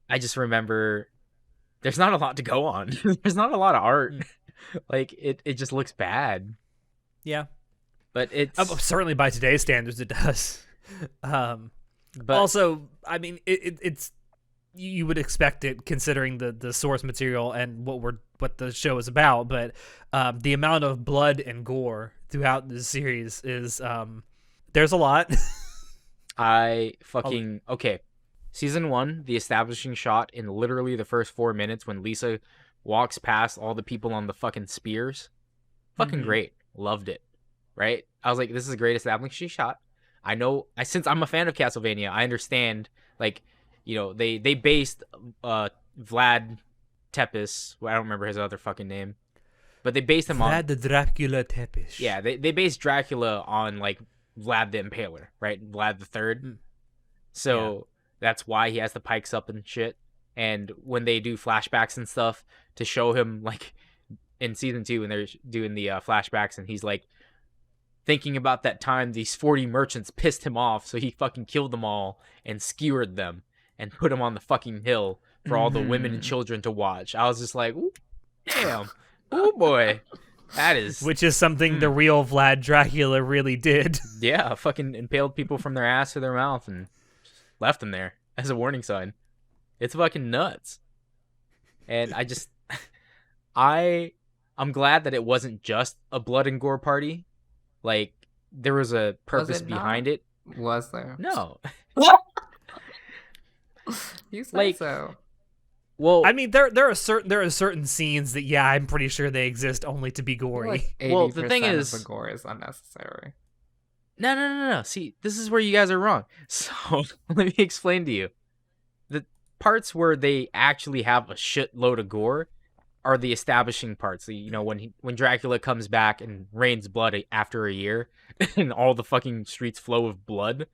I just remember there's not a lot to go on. There's not a lot of art. Like it just looks bad. Yeah. But it's certainly by today's standards it does. But also, I mean, it's you would expect it considering the source material and what the show is about. But the amount of blood and gore throughout the series is there's a lot. Okay. Season 1, the establishing shot in literally the first 4 minutes when Lisa walks past all the people on the fucking spears. Fucking great. Loved it. Right? I was like, this is a great establishing shot. Since I'm a fan of Castlevania, I understand, like, you know, they based Vlad Tepes, I don't remember his other fucking name, but they based him on Vlad the Dracula Tepes. Yeah, they based Dracula on like Vlad the Impaler, right? Vlad the Third. So that's why he has the pikes up and shit. And when they do flashbacks and stuff to show him, like in season 2, when they're doing the flashbacks, and he's like thinking about that time these 40 merchants pissed him off, so he fucking killed them all and skewered them and put them on the fucking hill for all the women and children to watch. I was just like, ooh, damn, oh boy, that is... Which is something the real Vlad Dracula really did. Yeah, fucking impaled people from their ass to their mouth and left them there as a warning sign. It's fucking nuts. And I'm glad that it wasn't just a blood and gore party. Like, there was a purpose behind it. Was there? No. You said like, so. Well, I mean, there are certain scenes that I'm pretty sure they exist only to be gory. Like 80% well, the thing is, of the gore is unnecessary. No. See, this is where you guys are wrong. So let me explain to you. The parts where they actually have a shitload of gore are the establishing parts. You know, when Dracula comes back and rains blood after a year, and all the fucking streets flow with blood.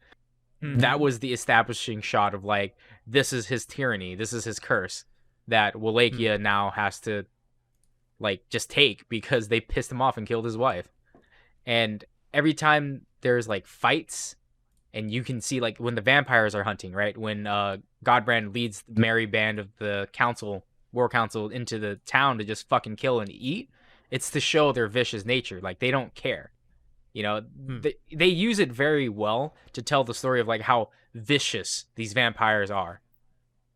That was the establishing shot of like, this is his tyranny, this is his curse that Wallachia now has to like just take because they pissed him off and killed his wife. And every time there's like fights, and you can see like when the vampires are hunting, right? When Godbrand leads the merry band of the war council into the town to just fucking kill and eat, it's to show their vicious nature. Like, they don't care. You know, they use it very well to tell the story of like how vicious these vampires are.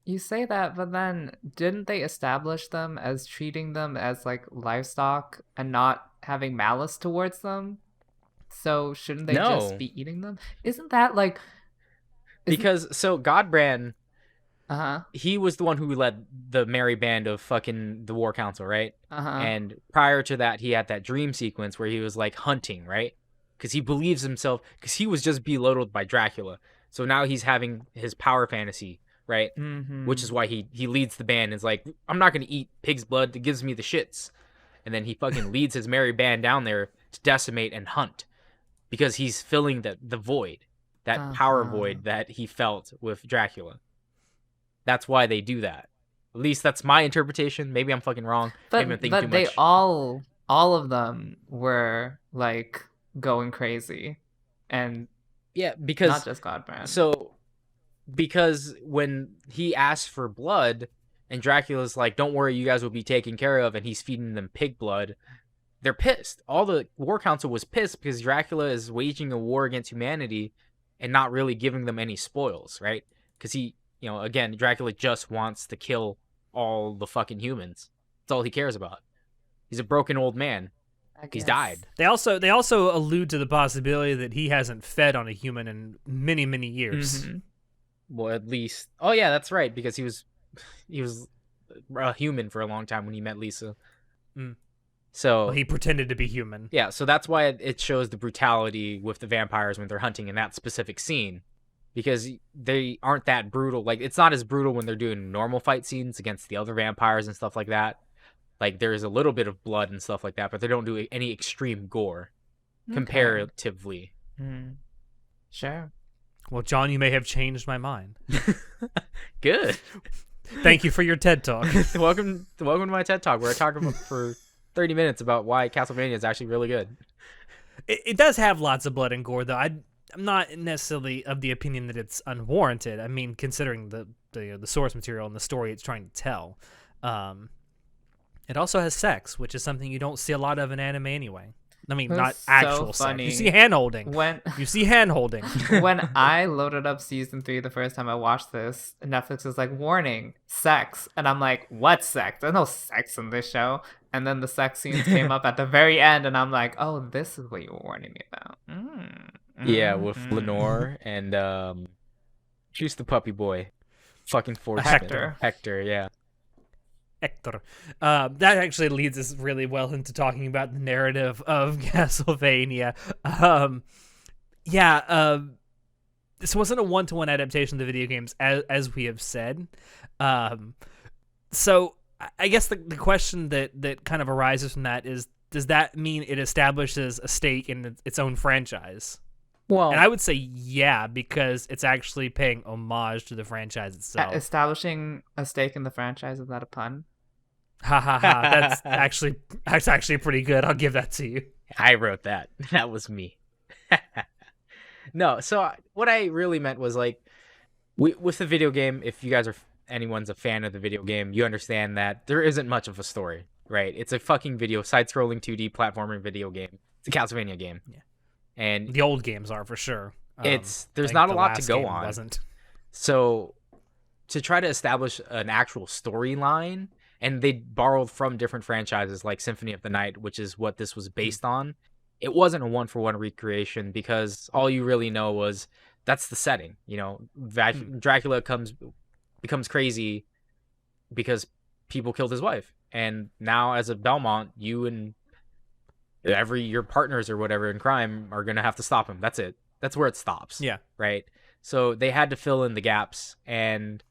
You say that, but then didn't they establish them as treating them as like livestock and not having malice towards them? So shouldn't they just be eating them? Isn't that like... Because Godbrand, he was the one who led the merry band of fucking the war council, right? And prior to that, he had that dream sequence where he was like hunting, right? Because he believes himself, because he was just belittled by Dracula. So now he's having his power fantasy, right? Which is why he leads the band and is like, I'm not going to eat pig's blood, it gives me the shits. And then he fucking leads his merry band down there to decimate and hunt. Because he's filling the void, that power void that he felt with Dracula. That's why they do that. At least that's my interpretation. Maybe I'm fucking wrong. Maybe I'm thinking too much. all of them were like going crazy, and Yeah, not because just Godbrand. so because when he asks for blood and Dracula's like, "Don't worry, you guys will be taken care of," and he's feeding them pig blood, they're pissed. All the War Council was pissed because Dracula is waging a war against humanity and not really giving them any spoils, right? Because he, again, Dracula just wants to kill all the fucking humans. That's all he cares about. He's a broken old man. I He's guess. died. They also allude to the possibility that he hasn't fed on a human in many years. Mhm. Well, at least. Oh yeah, that's right. Because he was a human for a long time when he met Lisa. Mm. So Well, he pretended to be human. yeah, so that's why it shows the brutality with the vampires when they're hunting in that specific scene, because they aren't that brutal. Like, it's not as brutal when they're doing normal fight scenes against the other vampires and stuff like that. Like, there's a little bit of blood and stuff like that, but they don't do any extreme gore comparatively. Mm. Sure. Well, John, you may have changed my mind. Good. Thank you for your TED Talk. welcome to my TED Talk, where I talk about for 30 minutes about why Castlevania is actually really good. It does have lots of blood and gore, though. I'm not necessarily of the opinion that it's unwarranted. I mean, considering the source material and the story it's trying to tell. It also has sex, which is something you don't see a lot of in anime anyway. I mean, It not was so actual funny. sex. You see hand holding. When When I loaded up season 3 the first time I watched this, Netflix was like, warning, sex. And I'm like, what sex? There's no sex in this show. And then the sex scenes came up at the very end, and I'm like, oh, this is what you were warning me about. Yeah, with Lenore and she's the puppy boy. Fucking forced Hector, yeah. Hector. That actually leads us really well into talking about the narrative of Castlevania. This wasn't a one-to-one adaptation of the video games, as we have said. So I guess the question that kind of arises from that is, does that mean it establishes a stake in its own franchise? Well, And I would say yeah, because it's actually paying homage to the franchise itself. Establishing a stake in the franchise, is that a pun? Ha ha ha! That's actually pretty good. I'll give that to you. I wrote that. That was me. No, so what I really meant was, like, with the video game, if you guys anyone's a fan of the video game, you understand that there isn't much of a story, right? It's a fucking side-scrolling 2D platforming video game. It's a Castlevania game. Yeah. And The old games are for sure. there's I think not a the lot to last go game on. Wasn't. So to try to establish an actual storyline, and they borrowed from different franchises like Symphony of the Night, which is what this was based on. It wasn't a one-for-one recreation, because all you really know was that's the setting. Dracula becomes crazy because people killed his wife, and now as a Belmont, you and your partners or whatever in crime are gonna have to stop him. That's it. That's where it stops. Yeah. Right. So they had to fill in the gaps, and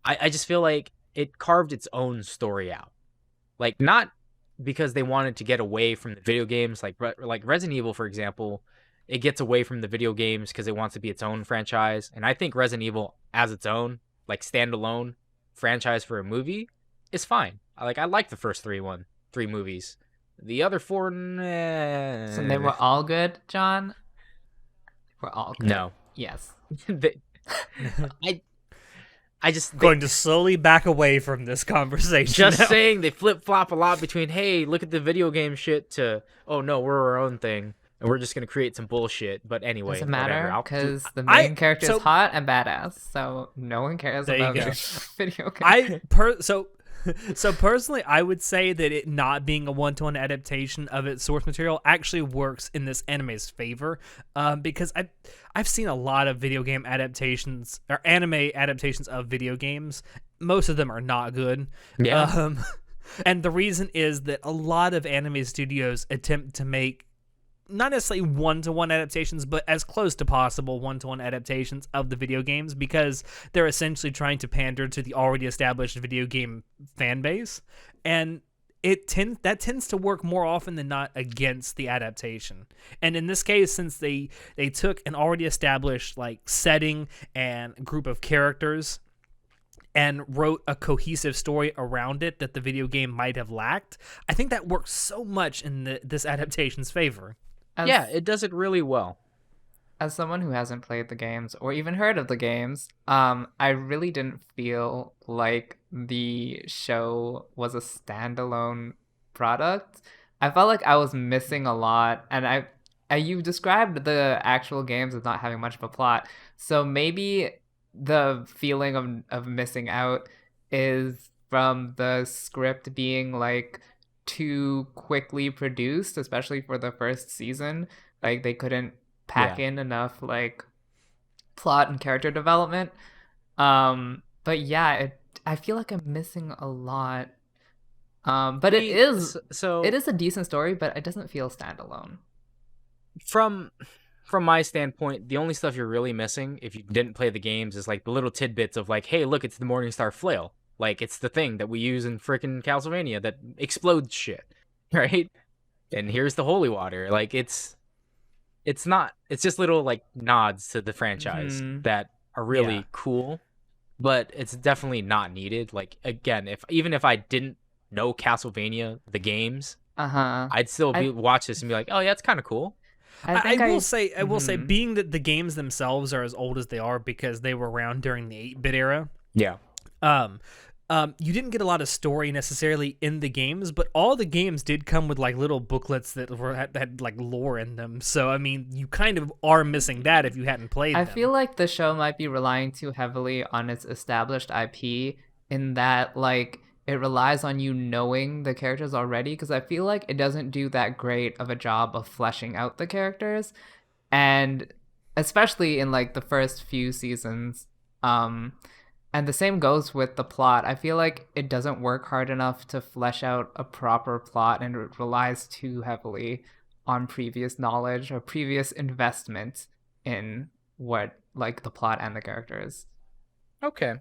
I just feel like it carved its own story out. Like, not because they wanted to get away from the video games, like Resident Evil, for example. It gets away from the video games because it wants to be its own franchise, and I think Resident Evil as its own, like, standalone franchise for a movie is fine. I like the first three movies. The other four, nah. So they were all good, John? We're all good. No. Yes. I just Going to slowly back away from this conversation. just now. saying they flip flop a lot between, hey, look at the video game shit, to, oh no, we're our own thing and we're just gonna create some bullshit. But anyway, Doesn't matter, whatever. because the main character so- is hot and badass, so no one cares There you about go. video game. So personally, I would say that it not being a one-to-one adaptation of its source material actually works in this anime's favor, because I've seen a lot of video game adaptations or anime adaptations of video games. Most of them are not good. Yeah. And the reason is that a lot of anime studios attempt to make not necessarily one-to-one adaptations, but as close to possible one-to-one adaptations of the video games, because they're essentially trying to pander to the already established video game fan base, and that tends to work more often than not against the adaptation. And in this case, since they took an already established, like, setting and group of characters and wrote a cohesive story around it that the video game might have lacked, I think that works so much in this adaptation's favor. Yeah, As it does it really well. as someone who hasn't played the games or even heard of the games, I really didn't feel like the show was a standalone product. I felt like I was missing a lot, and you described the actual games as not having much of a plot, so maybe the feeling of missing out is from the script being like too quickly produced, especially for the first season. Like they couldn't pack Yeah. in enough like plot and character development. But yeah, I feel like I'm missing a lot. But See, it so is a decent story, but it doesn't feel standalone. from my standpoint, the only stuff you're really missing if you didn't play the games is like the little tidbits of like, hey, look, it's the Morningstar flail. Like it's the thing that we use in freaking Castlevania that explodes shit, right? And here's the holy water. Like it's just little like nods to the franchise Hmm. that are really Yeah. cool, but it's definitely not needed. Like again, if I didn't know Castlevania the games, Uh-huh. I'd still I watch this and be like, oh yeah, it's kind of cool. I I think will say, mhm. being that the games themselves are as old as they are because they were around during the 8-bit era, Yeah. um, you didn't get a lot of story necessarily in the games, but all the games did come with like little booklets that had like lore in them. So I mean, you kind of are missing that if you hadn't played I them. feel like the show might be relying too heavily on its established IP in that like it relies on you knowing the characters already, because I feel like it doesn't do that great of a job of fleshing out the characters, and especially in like the first few seasons. And the same goes with the plot. I feel like it doesn't work hard enough to flesh out a proper plot, and it relies too heavily on previous knowledge or previous investment in what like the plot and the characters. Okay.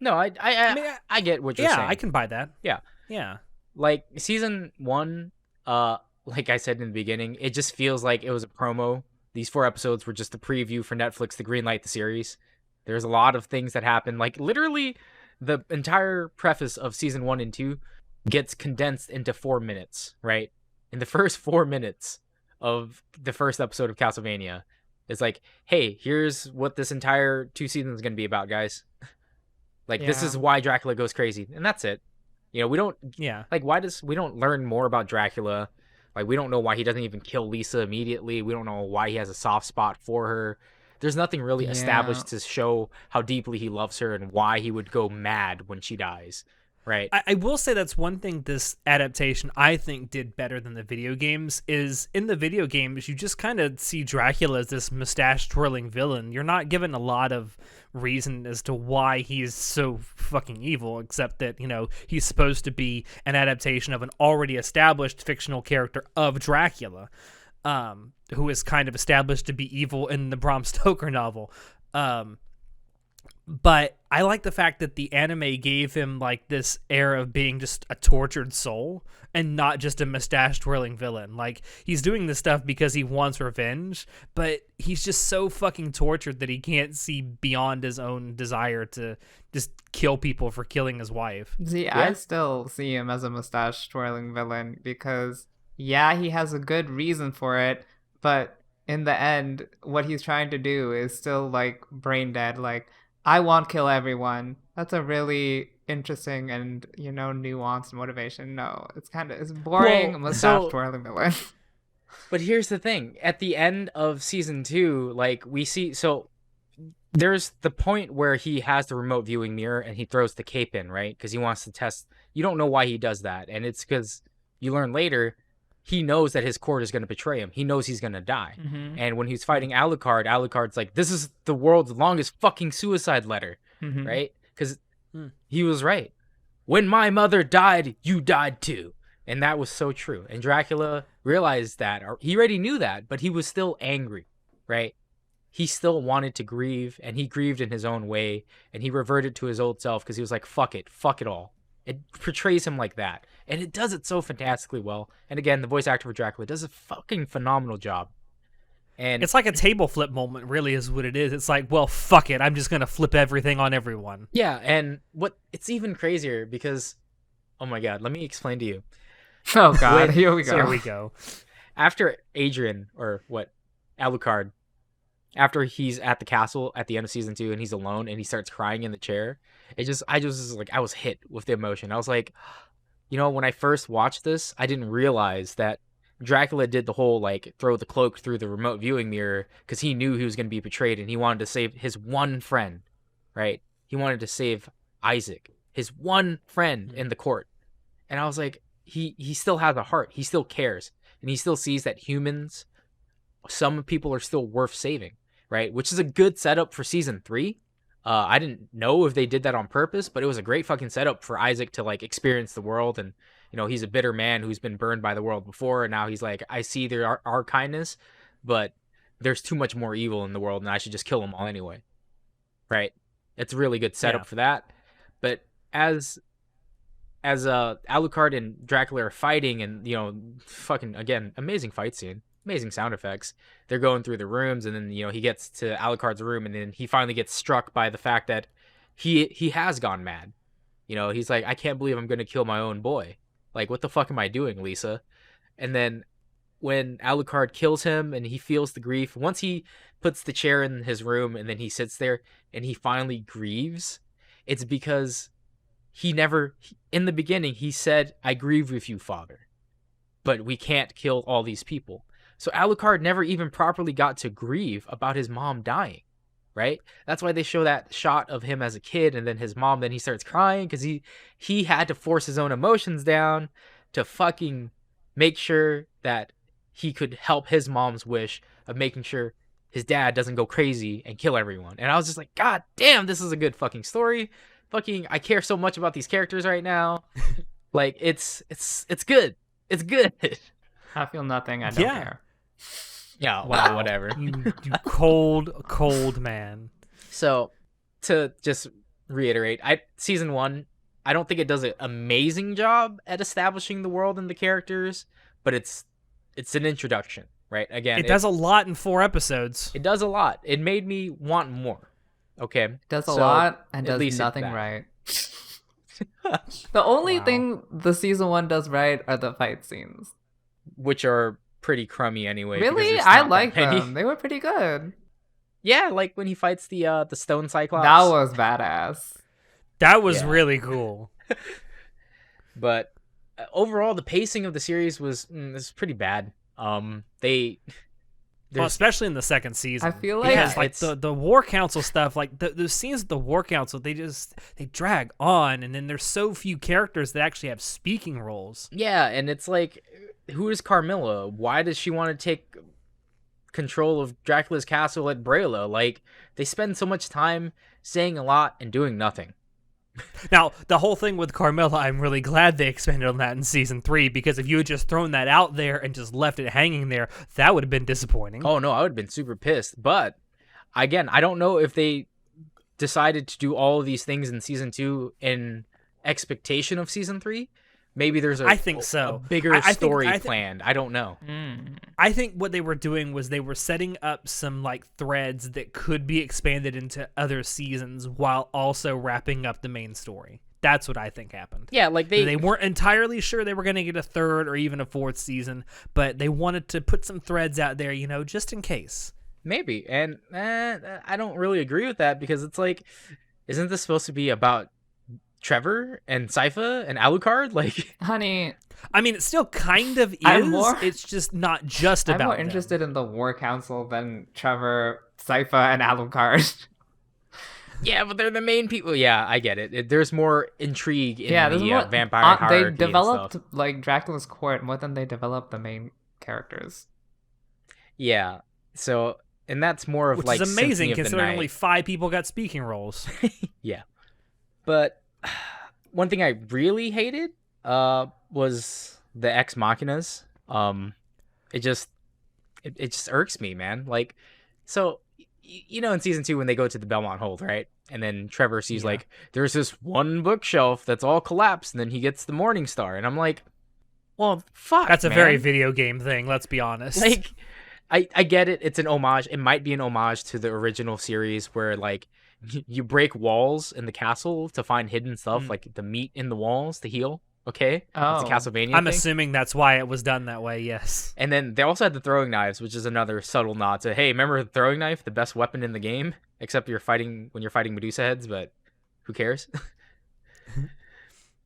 No, I mean, I get what you're yeah, I saying. can buy that. Yeah. Yeah. Like season 1, like I said in the beginning, it just feels like it was a promo. These 4 episodes were just a preview for Netflix to greenlight the series. There's a lot of things that happen. Like literally the entire preface of season 1 and 2 gets condensed into 4 minutes, right? In the first 4 minutes of the first episode of Castlevania, it's like, "Hey, here's what this entire 2 seasons is going to be about, guys." Like this Yeah. is why Dracula goes crazy, and that's it. We don't Yeah. like we don't learn more about Dracula. Like we don't know why he doesn't even kill Lisa immediately. We don't know why he has a soft spot for her. There's nothing really Yeah. established to show how deeply he loves her and why he would go mad when she dies, right? I will say that's one thing this adaptation I think did better than the video games is in the video games you just kind of see Dracula as this mustache twirling villain. You're not given a lot of reason as to why he's so fucking evil, except that, he's supposed to be an adaptation of an already established fictional character of Dracula, who is kind of established to be evil in the Bram Stoker novel. But I like the fact that the anime gave him like this air of being just a tortured soul and not just a mustache twirling villain. Like he's doing this stuff because he wants revenge, but he's just so fucking tortured that he can't see beyond his own desire to just kill people for killing his wife. See, I Yeah. still see him as a mustache twirling villain because, yeah, he has a good reason for it, but in the end, what he's trying to do is still like brain dead. Like, I won't kill everyone. That's a really interesting and, nuanced motivation. No, it's boring Well, mustache so twirling villain. but here's the thing. At the end of season 2, like we see there's the point where he has the remote viewing mirror and he throws the cape in, right? Because he wants to test. You don't know why he does that, and it's because you learn later he knows that his court is going to betray him. He knows he's going to die. Mm-hmm. And when he's fighting Alucard, Alucard's like, "This is the world's longest fucking suicide letter," Mm-hmm. right? Because Hmm. he was right. When my mother died, you died too. And that was so true. And Dracula realized that, or he already knew that, but he was still angry, right? He still wanted to grieve, and he grieved in his own way, and he reverted to his old self because he was like, fuck it all. It portrays him like that, and it does it so fantastically well. And again, the voice actor for Dracula does a fucking phenomenal job. And It's like a table flip moment, really, is what it is. It's like, well, fuck it, I'm just gonna flip everything on everyone. yeah, and what it's even crazier because, oh my god, let me explain to you. Oh God, When- here we So here go. we go. After Adrian or what, Alucard, after he's at the castle at the end of season 2 and he's alone and he starts crying in the chair, I just was like, I was hit with the emotion. I was like, when I first watched this, I didn't realize that Dracula did the whole like throw the cloak through the remote viewing mirror because he knew he was going to be betrayed and he wanted to save his one friend, right? He wanted to save Isaac, his one friend in the court. And I was like, he still has a heart. He still cares. And he still sees that humans, some people are still worth saving, right? Which is a good setup for season 3. I didn't know if they did that on purpose, but it was a great fucking setup for Isaac to like experience the world. And he's a bitter man who's been burned by the world before, and now he's like, I see there are kindness, but there's too much more evil in the world, and I should just kill them all anyway, right? It's a really good setup for that. But as Alucard and Dracula are fighting, and fucking again, amazing fight scene, amazing sound effects. They're going through the rooms, and then he gets to Alucard's room, and then he finally gets struck by the fact that he has gone mad. He's like, I can't believe I'm gonna kill my own boy. Like, what the fuck am I doing, Lisa? And then when Alucard kills him and he feels the grief, once he puts the chair in his room and then he sits there and he finally grieves, it's because in the beginning, he said, I grieve with you, father, but we can't kill all these people. So Alucard never even properly got to grieve about his mom dying, right? That's why they show that shot of him as a kid and then his mom, then he starts crying because he had to force his own emotions down to fucking make sure that he could help his mom's wish of making sure his dad doesn't go crazy and kill everyone. And I was just like, God damn, this is a good fucking story. Fucking, I care so much about these characters right now. Like, it's good. It's good. I feel nothing. I don't Yeah. care. Yeah, Wow. whatever. You cold man. So, to just reiterate, season 1, I don't think it does an amazing job at establishing the world and the characters, but it's an introduction, right? Again, It does a lot in 4 episodes. It does a lot. It made me want more. Okay, Does a So, lot and at does least it's nothing that. right. The only Wow. thing the season 1 does right are the fight scenes. which are pretty crummy anyway. because Really, there's I not that like many. them. They were pretty good. Yeah, like when he fights the stone cyclops. That was badass. That was Yeah. really cool. But overall, the pacing of the series was pretty bad. Well, especially in the second season. I feel like because it's- the War Council stuff, like the scenes of the War Council, they drag on, and then there's so few characters that actually have speaking roles. Yeah, and it's like, who is Carmilla? Why does she want to take control of Dracula's castle at Braila? Like, they spend so much time saying a lot and doing nothing. Now, the whole thing with Carmilla, I'm really glad they expanded on that in season 3, because if you had just thrown that out there and just left it hanging there, that would have been disappointing. Oh no, I would have been super pissed. But again, I don't know if they decided to do all of these things in season 2 in expectation of season 3. Maybe there's I think so. a bigger I think- story planned. I don't know. I think what they were doing was they were setting up some like threads that could be expanded into other seasons while also wrapping up the main story. That's what I think happened. Yeah, like They weren't entirely sure they were going to get a 3rd or even a 4th season, but they wanted to put some threads out there, just in case. maybe. And I don't really agree with that because it's like, isn't this supposed to be about Trevor and Sypha and Alucard? Like, Honey, I mean, it still kind of is. It's just not just I'm about more them. interested in the War Council than Trevor, Sypha, and Alucard. yeah, but they're the main people. Yeah, I get it. There's more intrigue in There's the more, vampire hierarchy they and developed stuff. like Dracula's court more than they developed the main characters. Yeah, so, and that's more of Which like is amazing Symphony of the considering Night. only 5 people got speaking roles. Yeah. But one thing I really hated was the Ex Machinas. It just irks me, man. Like, so in season 2 when they go to the Belmont Hold, right? And then Trevor sees like there's this one bookshelf that's all collapsed, and then he gets the Morning Star, and I'm like, well, fuck. That's a man. very video game thing, let's be honest. Like, I get it. It's an homage. It might be an homage to the original series where like you break walls in the castle to find hidden stuff, like the meat in the walls to heal. Okay, it's a Oh, Castlevania I'm thing. assuming that's why it was done that way. Yes. And then they also had the throwing knives, which is another subtle nod to, hey, remember the throwing knife, the best weapon in the game, except when you're fighting Medusa heads, but who cares?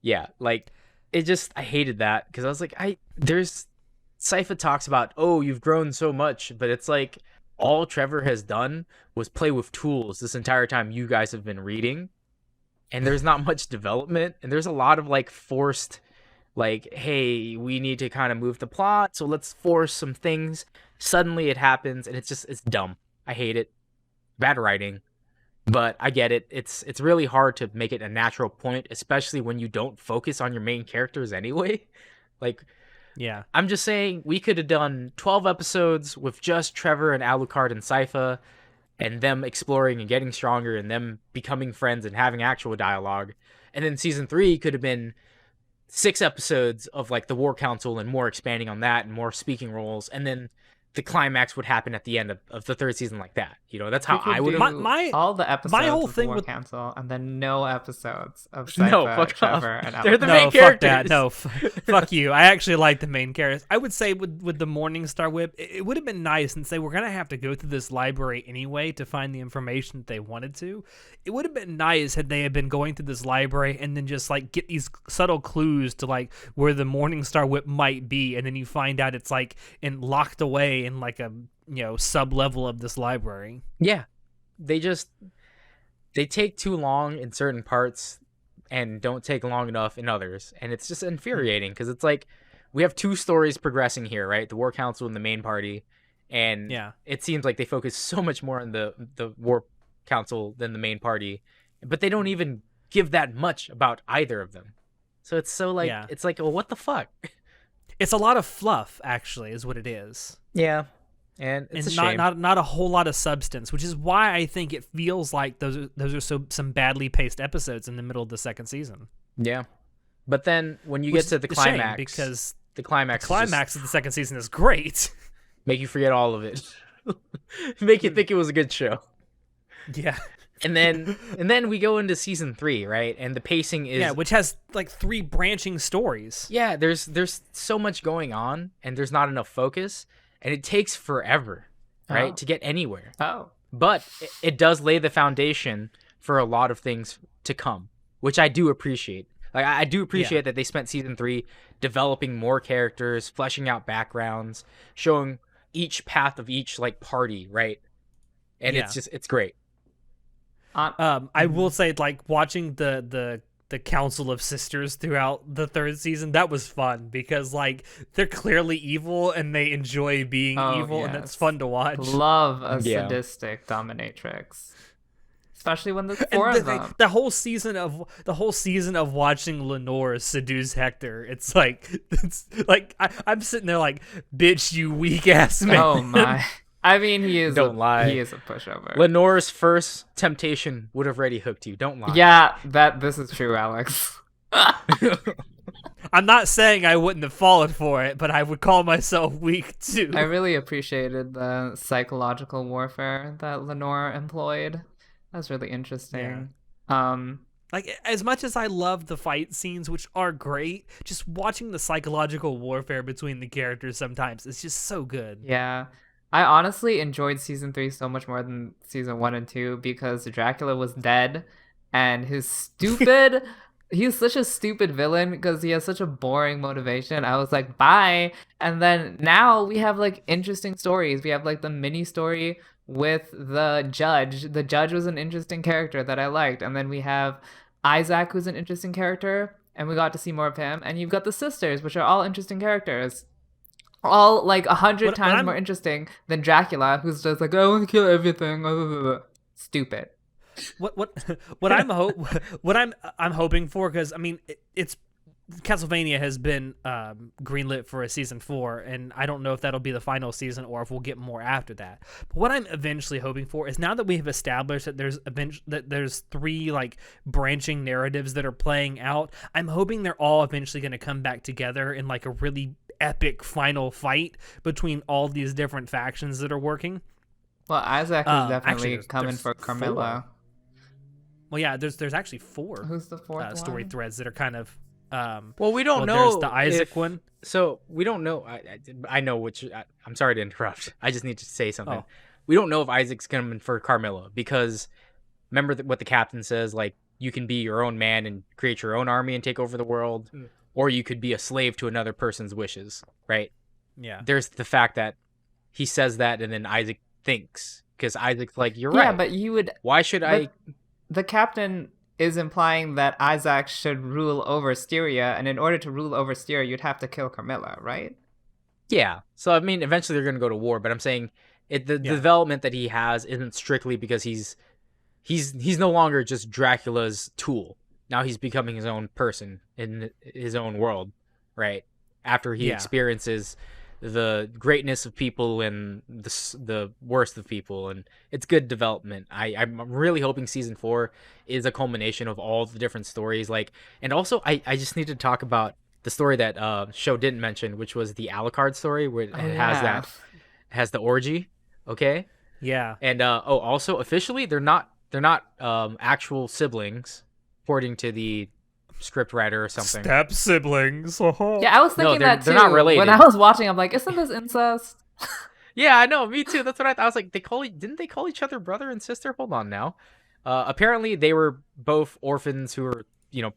Yeah, like I hated that because I was like, there's Sypha talks about, oh, you've grown so much, but it's like all Trevor has done was play with tools this entire time you guys have been reading, and there's not much development, and there's a lot of like forced, like, hey, we need to kind of move the plot, so let's force some things. Suddenly it happens, and it's dumb. I hate it. Bad writing. But I get it. It's really hard to make it a natural point, especially when you don't focus on your main characters anyway. Like, Yeah. I'm just saying we could have done 12 episodes with just Trevor and Alucard and Sypha and them exploring and getting stronger and them becoming friends and having actual dialogue. And then season 3 could have been 6 episodes of like the War Council and more expanding on that and more speaking roles. And then the climax would happen at the end of the 3rd season like that. You know, that's how I would do have. all the episodes whole of thing War with- Council and then no episodes of No, Sypha, fuck off. Trevor, and They're the Alucard. main No, fuck that. characters. No, fuck you. I actually like the main characters. I would say with the Morningstar Whip, it would have been nice since they were going to have to go through this library anyway to find the information that they wanted to. It would have been nice had they had been going through this library and then just like get these subtle clues to like where the Morningstar Whip might be, and then you find out it's like locked away in like a sub level of this library. Yeah, they take too long in certain parts and don't take long enough in others, and it's just infuriating because it's like we have 2 stories progressing here, right? The War Council and the main party, and it seems like they focus so much more on the War Council than the main party, but they don't even give that much about either of them. So it's so like it's like, well, what the fuck? It's a lot of fluff, actually, is what it is. Yeah. And it's a shame. Not a whole lot of substance, which is why I think it feels like those are some badly paced episodes in the middle of the 2nd season. Yeah, but then when you get to the climax, because the climax of the 2nd season is great. Make you forget all of it. Make you think it was a good show. Yeah. And then we go into season 3, right? And the pacing is which has like 3 branching stories. Yeah, there's so much going on, and there's not enough focus. And it takes forever, right, to get anywhere. Oh. But it does lay the foundation for a lot of things to come, which I do appreciate. Like, I do appreciate that they spent season 3 developing more characters, fleshing out backgrounds, showing each path of each, like, party, right? And it's great. I will say, like, watching the Council of Sisters throughout the 3rd season, that was fun because like they're clearly evil and they enjoy being evil, and that's fun to watch. Love a sadistic dominatrix, especially when there's 4 of them. The whole season of watching Lenore seduce Hector, it's like I'm sitting there like, bitch, you weak ass man. Oh my. I mean, he is Don't lie. He is a pushover. Lenore's first temptation would have already hooked you. Don't lie. Yeah, this is true, Alex. I'm not saying I wouldn't have fallen for it, but I would call myself weak too. I really appreciated the psychological warfare that Lenore employed. That's really interesting. Like, as much as I love the fight scenes, which are great, just watching the psychological warfare between the characters sometimes is just so good. Yeah. I honestly enjoyed season 3 so much more than season 1 and 2 because Dracula was dead, and he's such a stupid villain because he has such a boring motivation. I was like, bye. And then now we have like interesting stories. We have like the mini story with the judge. The judge was an interesting character that I liked. And then we have Isaac, who's an interesting character, and we got to see more of him. And you've got the sisters, which are all interesting characters. All like 100 times more interesting than Dracula, who's just like, I want to kill everything. Stupid. What I'm hoping for, because I mean it's Castlevania has been greenlit for a season 4, and I don't know if that'll be the final season or if we'll get more after that. But what I'm eventually hoping for is, now that we have established that there's 3 like branching narratives that are playing out, I'm hoping they're all eventually going to come back together in like a really epic final fight between all these different factions that are working. Well, Isaac is Actually, definitely coming there's for Carmilla. 4. Well, yeah, there's actually 4 Who's the fourth story one? threads that are kind of. Well, we don't know. There's the Isaac one. So we don't know. I know which. I'm sorry to interrupt. I just need to say something. Oh. We don't know if Isaac's coming for Carmilla because remember what the captain says. Like you can be your own man and create your own army and take over the world, or you could be a slave to another person's wishes. Right? Yeah. There's the fact that he says that, and then Isaac thinks because Isaac's like, "You're Yeah, right. but you would. Why should I?" The captain is implying that Isaac should rule over Styria, and in order to rule over Styria, you'd have to kill Carmilla, right? Yeah. So I mean, eventually they're gonna go to war, but I'm saying the development that he has isn't strictly because he's no longer just Dracula's tool. Now he's becoming his own person in his own world, right? After he experiences the greatness of people and the worst of people, and it's good development. I'm really hoping season 4 is a culmination of all the different stories. Like, and also I just need to talk about the story that show didn't mention, which was the Alucard story, where it has the orgy. Okay. Yeah. And also officially they're not actual siblings, according to the script writer or something. Step siblings. Yeah, I was thinking that too. They're not related. When I was watching, I'm like, isn't this incest? Yeah, I know. Me too. That's what I thought. I was like, didn't they call each other brother and sister? Hold on now. Apparently they were both orphans who were,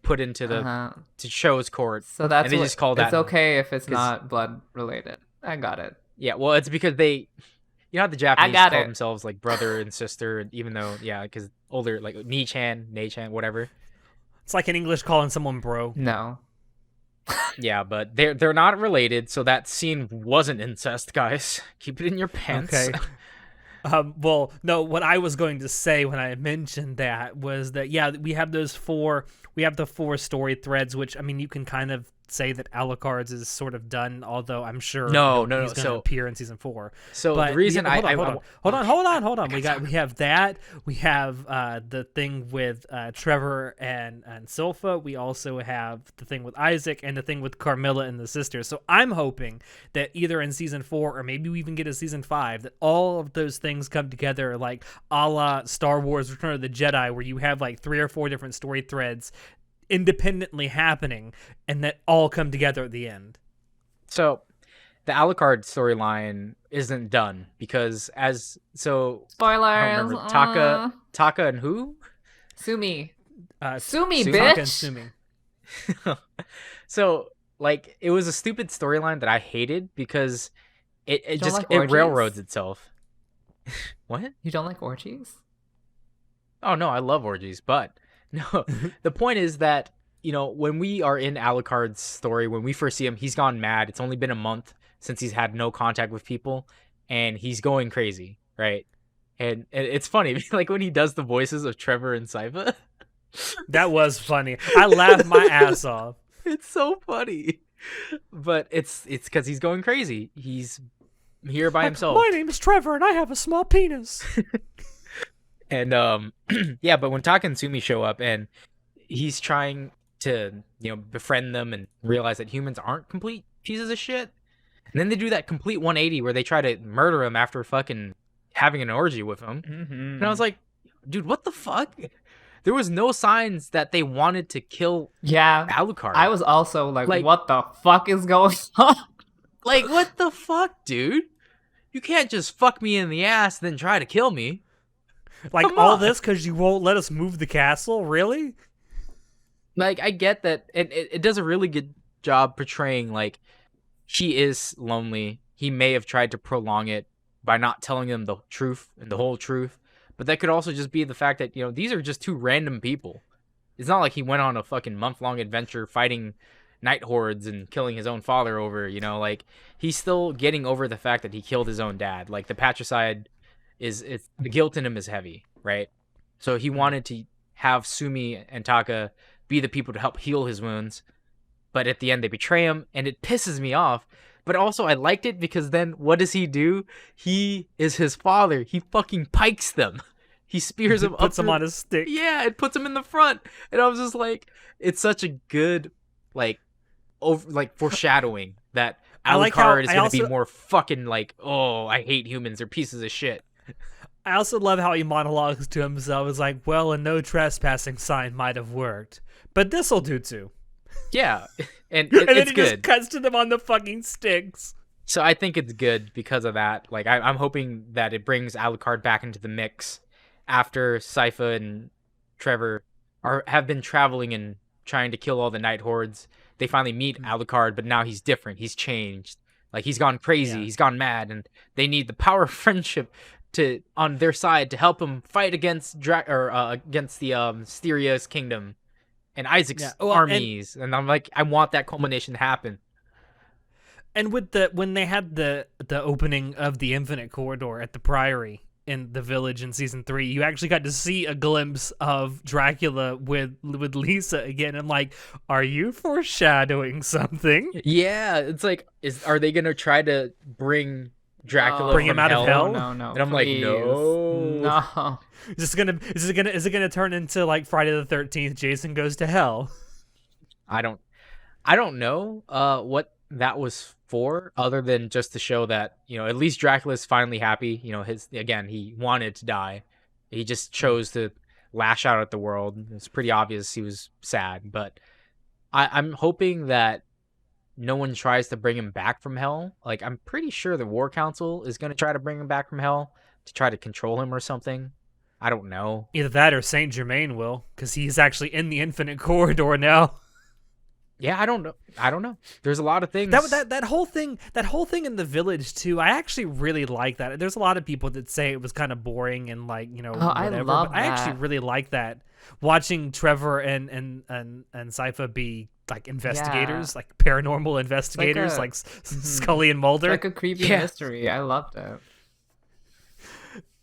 put into the to show's court. So that's and they just called that. It's okay if it's not blood related. I got it. Yeah, well, it's because they, how the Japanese call themselves like brother and sister, even though because older like Nei-chan, whatever. It's like in English calling someone bro. No. Yeah, but they're not related, so that scene wasn't incest, guys. Keep it in your pants. Okay. Well, no, what I was going to say when I mentioned that was that, we have the 4 story threads, which, I mean, you can kind of say that Alucard's is sort of done, although I'm sure no, he's going to appear in season 4. So but the reason hold on. We have that. We have the thing with Trevor and Silpha. We also have the thing with Isaac and the thing with Carmilla and the sisters. So I'm hoping that either in season 4 or maybe we even get a season 5 that all of those things come together, like a la Star Wars Return of the Jedi, where you have like 3 or 4 different story threads independently happening and that all come together at the end. So the Alucard storyline isn't done because spoilers. I don't remember. Taka and who? Sumi. Sumi, bitch. Sumi. So like it was a stupid storyline that I hated because it just like railroads itself. What? You don't like orgies? Oh no, I love orgies, but no. The point is that when we are in Alucard's story, when we first see him, he's gone mad. It's only been a month since he's had no contact with people, and he's going crazy, right? And it's funny, like when he does the voices of Trevor and Saifa. That was funny. I laughed my ass off. It's so funny, but it's because he's going crazy. He's here by himself. My name is Trevor, and I have a small penis. And but when Taka and Sumi show up and he's trying to befriend them and realize that humans aren't complete pieces of shit, and then they do that complete 180 where they try to murder him after fucking having an orgy with him. And I was like, dude, what the fuck? There was no signs that they wanted to kill Alucard. I was also like, what the fuck is going on? Like, what the fuck, dude? You can't just fuck me in the ass and then try to kill me. Like, all this because you won't let us move the castle? Really? Like, I get that it does a really good job portraying, like, he is lonely. He may have tried to prolong it by not telling them the truth and the whole truth. But that could also just be the fact that, these are just 2 random people. It's not like he went on a fucking month-long adventure fighting night hordes and killing his own father over, like, he's still getting over the fact that he killed his own dad. Like, the patricide it's the guilt in him is heavy, right? So he wanted to have Sumi and Taka be the people to help heal his wounds, but at the end they betray him, and it pisses me off. But also I liked it because then what does he do? He is his father. He fucking pikes them. He spears him up. Puts him on his stick. Yeah, it puts him in the front. And I was just like, it's such a good foreshadowing that I like how Alucard is going to be more fucking like, oh, I hate humans. They're pieces of shit. I also love how he monologues to himself. It's like, well, a no trespassing sign might have worked, but this'll do too. Yeah, and And then it's he good. just cuts to them on the fucking sticks. So I think it's good because of that. Like I'm hoping that it brings Alucard back into the mix after Sypha and Trevor have been traveling and trying to kill all the Night Hordes. They finally meet Alucard, but now he's different. He's changed. Like he's gone crazy. Yeah. He's gone mad, and they need the power of friendship to on their side to help him fight against against the Styria's kingdom and Isaac's armies. And I'm like, I want that culmination to happen. And with when they had the opening of the Infinite Corridor at the Priory in the village in season 3, you actually got to see a glimpse of Dracula with Lisa again. I'm like, are you foreshadowing something? Yeah, it's like, are they gonna try to bring Dracula bring him out of hell? No, and I'm like, no. Is it gonna turn into like Friday the 13th? Jason goes to hell. I don't know what that was for, other than just to show that, you know, at least Dracula's finally happy. You know, he wanted to die. He just chose to lash out at the world. It's pretty obvious he was sad, but I'm hoping that no one tries to bring him back from hell. Like, I'm pretty sure the War Council is going to try to bring him back from hell to try to control him or something. I don't know. Either that or Saint Germain will, because he's actually in the Infinite Corridor now. Yeah, I don't know. There's a lot of things. That whole thing in the village too. I actually really like that. There's a lot of people that say it was kind of boring and like, you know, whatever. I love but I actually really like that. Watching Trevor and Sypha be like investigators, like paranormal investigators, like Scully and Mulder. It's like a creepy mystery. I loved it.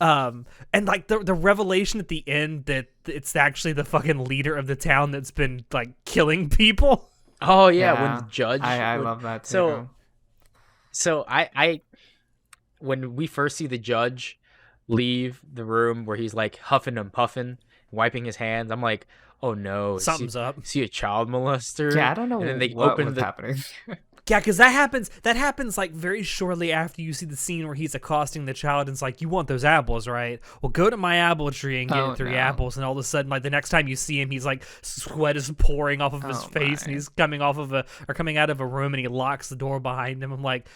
And like the revelation at the end that it's actually the fucking leader of the town that's been like killing people. Oh yeah, when the judge. I love that too. So I when we first see the judge leave the room where he's like huffing and puffing, wiping his hands, I'm like, oh no, something's up. See a child molester? Yeah, I don't know. And then they what open was happening. Yeah, because that happens like very shortly after you see the scene where he's accosting the child and it's like, you want those apples, right? Well, go to my apple tree and get 3 apples. And all of a sudden, like the next time you see him, he's like, sweat is pouring off of his face and he's coming out of a room and he locks the door behind him. I'm like,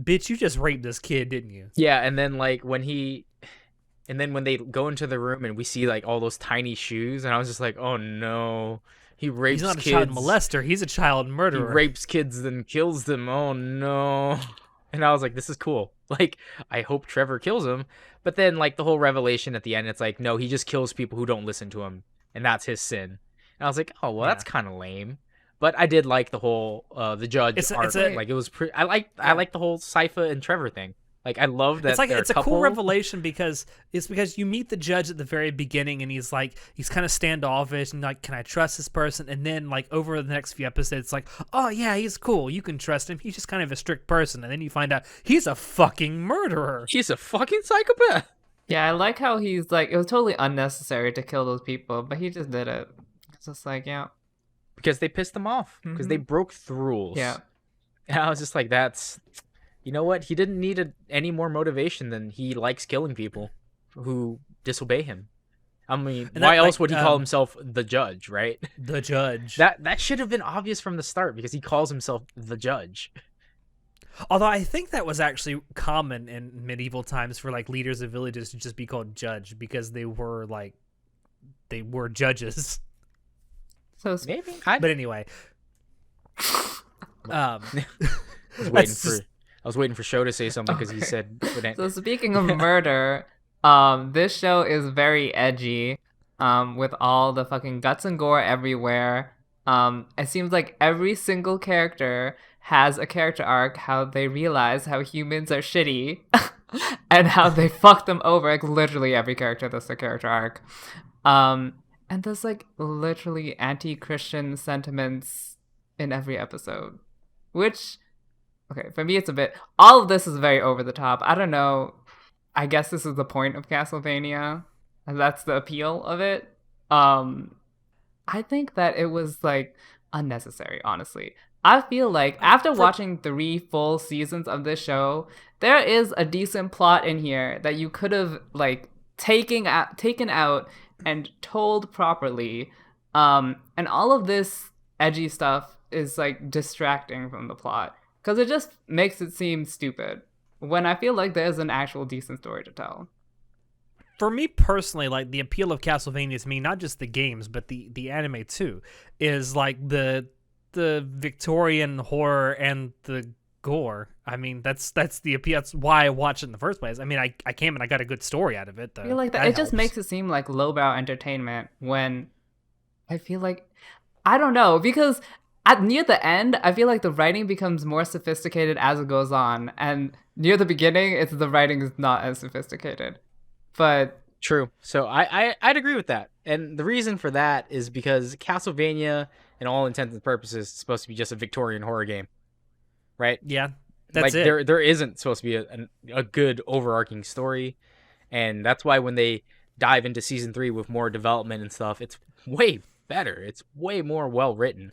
bitch, you just raped this kid, didn't you? Yeah, and then like when they go into the room and we see like all those tiny shoes, and I was just like, oh no. He rapes kids. He's not a child molester. He's a child murderer. He rapes kids then kills them. Oh no. And I was like, this is cool. Like, I hope Trevor kills him. But then like the whole revelation at the end, it's like, no, he just kills people who don't listen to him. And that's his sin. And I was like, oh, well, that's kind of lame. But I did like the whole the judge arc. Like it was I like the whole Sypha and Trevor thing. Like, I love that. It's like it's a cool revelation because you meet the judge at the very beginning and he's kind of standoffish and like, can I trust this person? And then like over the next few episodes, it's like, oh yeah, he's cool. You can trust him. He's just kind of a strict person. And then you find out he's a fucking murderer. He's a fucking psychopath. Yeah, I like how he's like, it was totally unnecessary to kill those people, but he just did it. It's just like, yeah. Because they pissed him off. Because they broke the rules. Yeah. And I was just like, that's... You know what? He didn't need any more motivation than he likes killing people who disobey him. I mean, why else would he call himself the judge, right? The judge. That should have been obvious from the start because he calls himself the judge. Although I think that was actually common in medieval times for like leaders of villages to just be called judge because they were judges. So maybe. But anyway. I was waiting for Sho to say something because he said... So speaking of murder, this show is very edgy, with all the fucking guts and gore everywhere. It seems like every single character has a character arc, how they realize how humans are shitty, and how they fuck them over. Like, literally every character, that's their character arc. And there's, like, literally anti-Christian sentiments in every episode, which... Okay, for me, it's a bit... All of this is very over the top. I don't know. I guess this is the point of Castlevania. And that's the appeal of it. I think that it was, like, unnecessary, honestly. I feel like after watching 3 full seasons of this show, there is a decent plot in here that you could have like taken out and told properly. And all of this edgy stuff is like distracting from the plot because it just makes it seem stupid when I feel like there's an actual decent story to tell. For me personally, like the appeal of Castlevania to me, not just the games but the anime too, is like the Victorian horror and the gore. I mean, that's the appeal. That's why I watched it in the first place. I mean, I came and I got a good story out of it. Though. I feel like that it just makes it seem like lowbrow entertainment when I feel like I don't know because near the end I feel like the writing becomes more sophisticated as it goes on, and near the beginning the writing is not as sophisticated. But true. So I'd agree with that, and the reason for that is because Castlevania, in all intents and purposes, is supposed to be just a Victorian horror game, right? Yeah, that's like it. There isn't supposed to be a good overarching story, and that's why when they dive into season 3 with more development and stuff, it's way better. It's way more well written.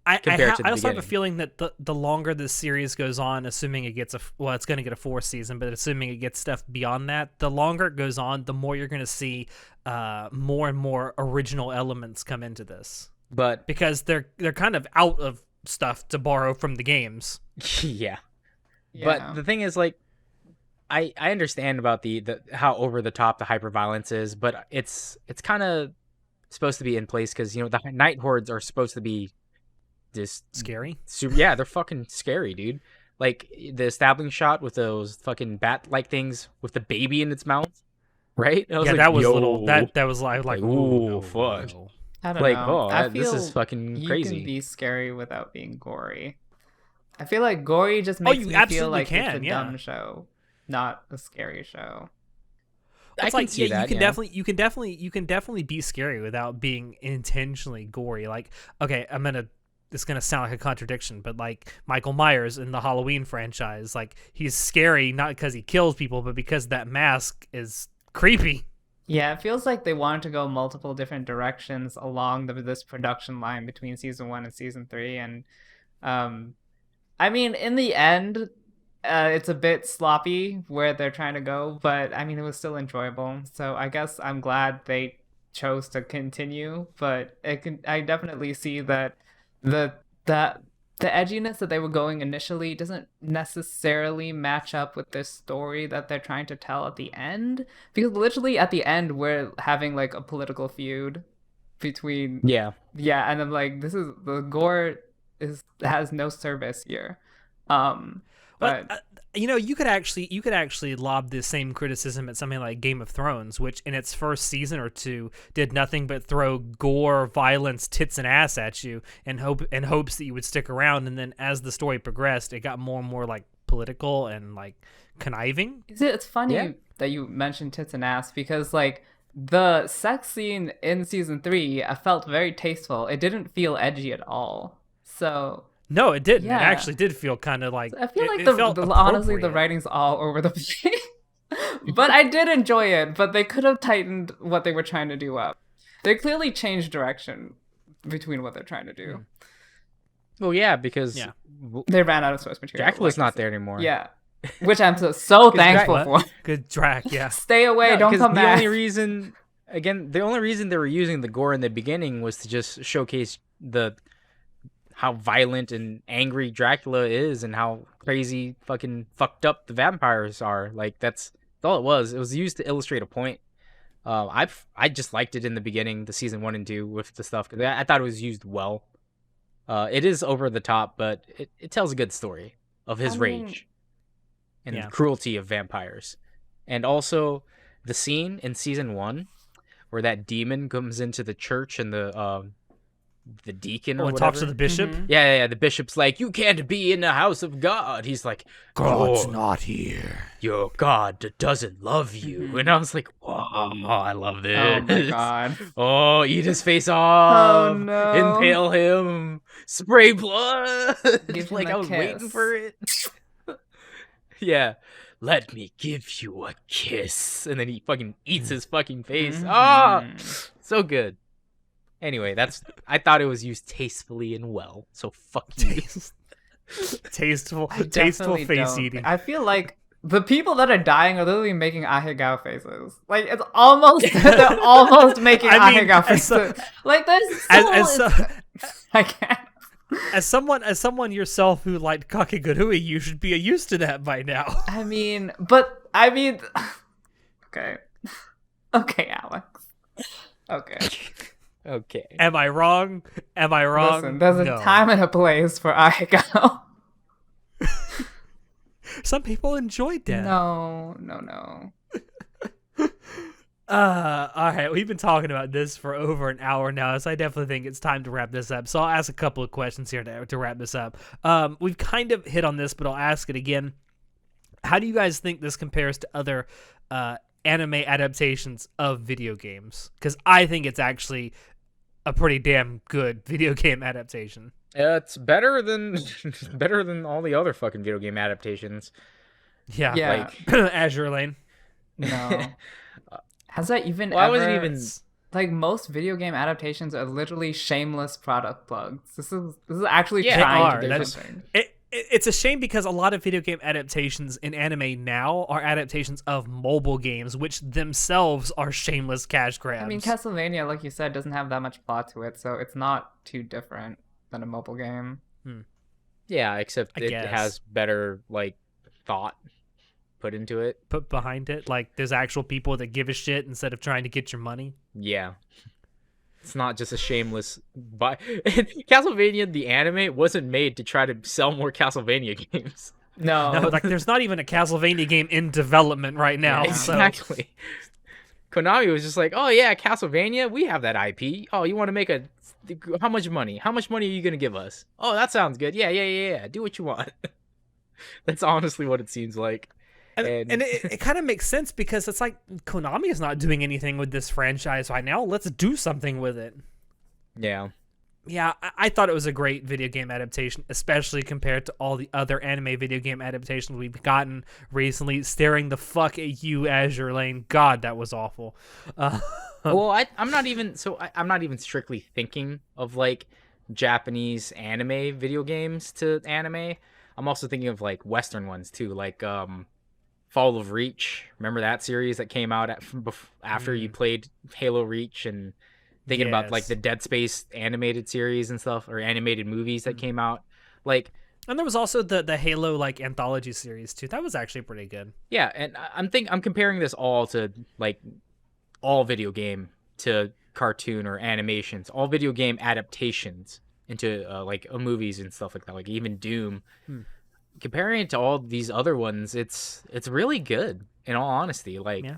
I also have a feeling that the longer this series goes on, assuming it gets it's going to get a 4th season, but assuming it gets stuff beyond that, the longer it goes on, the more you're going to see more and more original elements come into this. But because they're kind of out of stuff to borrow from the games. Yeah. But the thing is, like, I understand about the how over the top the hyper violence is, but it's kind of supposed to be in place because the night hordes are supposed to be just scary. Yeah, they're fucking scary, dude. Like the establishing shot with those fucking bat-like things with the baby in its mouth, right? That was little. That was like ooh, fuck. No. I don't know. I feel this is fucking crazy. You can be scary without being gory. I feel like gory just makes me feel like it's a dumb show, not a scary show. It's like you can definitely be scary without being intentionally gory. Like, okay, it's gonna sound like a contradiction, but like Michael Myers in the Halloween franchise, like he's scary not because he kills people, but because that mask is creepy. Yeah, it feels like they wanted to go multiple different directions along this production line between season 1 and season 3, and I mean, in the end, it's a bit sloppy where they're trying to go, but I mean, it was still enjoyable. So I guess I'm glad they chose to continue, but I definitely see that the edginess that they were going initially doesn't necessarily match up with the story that they're trying to tell at the end, because literally at the end we're having like a political feud between and I'm like, this is the gore has no service here. But you could actually lob the same criticism at something like Game of Thrones, which in its first season or 2 did nothing but throw gore, violence, tits and ass at you in hopes that you would stick around, and then as the story progressed, it got more and more like political and like conniving. It's funny that you mentioned tits and ass, because like the sex scene in season 3 I felt very tasteful. It didn't feel edgy at all. So no, it didn't. Yeah. It actually did feel kind of like... I feel like honestly, the writing's all over the place. But I did enjoy it, but they could have tightened what they were trying to do up. They clearly changed direction between what they're trying to do. Well, yeah, because... they ran out of source material. Dracula's not there anymore. Yeah. Which I'm so thankful for. Good Drac, yeah. Stay away, don't come back. The only reason they were using the gore in the beginning was to just showcase how violent and angry Dracula is and how crazy fucking fucked up the vampires are. Like, that's all it was. It was used to illustrate a point. I just liked it in the beginning, the season 1 and 2 with the stuff, because I thought it was used well. It is over the top, but it tells a good story of his rage and the cruelty of vampires. And also the scene in season 1 where that demon comes into the church and the deacon or whatever. Talks to the bishop. Mm-hmm. Yeah. The bishop's like, "You can't be in the house of God." He's like, "God's not here. Your God doesn't love you." Mm-hmm. And I was like, "Wow, I love this." Oh my god. Oh, eat his face off. Oh no. Impale him. Spray blood. Give like him a I was kiss. waiting for it. Yeah. "Let me give you a kiss." And then he fucking eats his fucking face. Mm-hmm. Ah, so good. Anyway, I thought it was used tastefully and well. So fuck you. Tasteful I definitely face don't. eating. I feel like the people that are dying are literally making ahegao faces. Like it's almost they're almost making ahegao faces. Like there's I can't. As someone yourself who liked Kakegurui, you should be used to that by now. Okay. Okay, Alex. Okay. Okay. Am I wrong? Listen, there's No. a time and a place for ahegao. Some people enjoy death. No. All right, we've been talking about this for over an hour now, so I definitely think it's time to wrap this up. So I'll ask a couple of questions here to wrap this up. We've kind of hit on this, but I'll ask it again. How do you guys think this compares to other anime adaptations of video games? Because I think it's actually a pretty damn good video game adaptation. It's better than all the other fucking video game adaptations. Yeah. Like Azure Lane. No. Has that even Well, ever... I wasn't even... Like, most video game adaptations are literally shameless product plugs. This is actually Yeah, trying they to do are. something. It's a shame because a lot of video game adaptations in anime now are adaptations of mobile games, which themselves are shameless cash grabs. I mean, Castlevania, like you said, doesn't have that much plot to it, so it's not too different than a mobile game. Yeah, except I it guess. has better, like, thought put into it. Put behind it, like there's actual people that give a shit instead of trying to get your money. Yeah. It's not just a shameless buy. Castlevania, the anime, wasn't made to try to sell more Castlevania games. No. No, like there's not even a Castlevania game in development right now. Exactly. Konami was just like, oh yeah, Castlevania, we have that IP. Oh, you want to make how much money? How much money are you going to give us? Oh, that sounds good. Yeah. Do what you want. That's honestly what it seems like. And it kind of makes sense because it's like Konami is not doing anything with this franchise right now. Let's do something with it. Yeah. Yeah, I thought it was a great video game adaptation, especially compared to all the other anime video game adaptations we've gotten recently. Staring the fuck at you, Azure Lane. God, that was awful. Well, I'm not even strictly thinking of like Japanese anime video games to anime. I'm also thinking of like Western ones too, like Fall of Reach. Remember that series that came out after you played Halo Reach, and thinking about like the Dead Space animated series and stuff, or animated movies that came out. Like, and there was also the Halo like anthology series too. That was actually pretty good. Yeah, and I'm comparing this all to like all video game to cartoon or animations, all video game adaptations into like movies and stuff like that, like even Doom. Comparing it to all these other ones, it's really good, in all honesty. Like, yeah.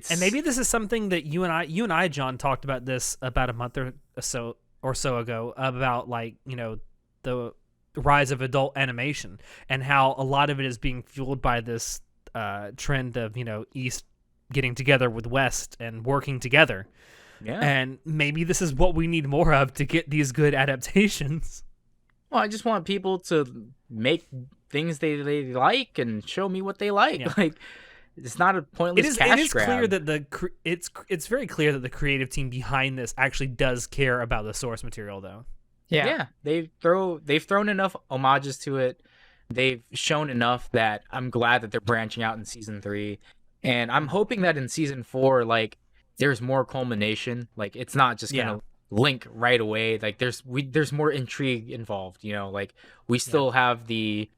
And maybe this is something that you and I, John, talked about this about a month or so ago about, like, you know, the rise of adult animation and how a lot of it is being fueled by this trend of, you know, East getting together with West and working together. Yeah. And maybe this is what we need more of to get these good adaptations. Well, I just want people to make things they like and show me what they like. Yeah. Like, it's not a pointless cash grab. It is clear that it's very clear that the creative team behind this actually does care about the source material, though. Yeah. They've thrown enough homages to it. They've shown enough that I'm glad that they're branching out in season 3, and I'm hoping that in season 4, like, there's more culmination. Like, it's not just gonna link right away. Like, there's more intrigue involved. You know, like, we still have the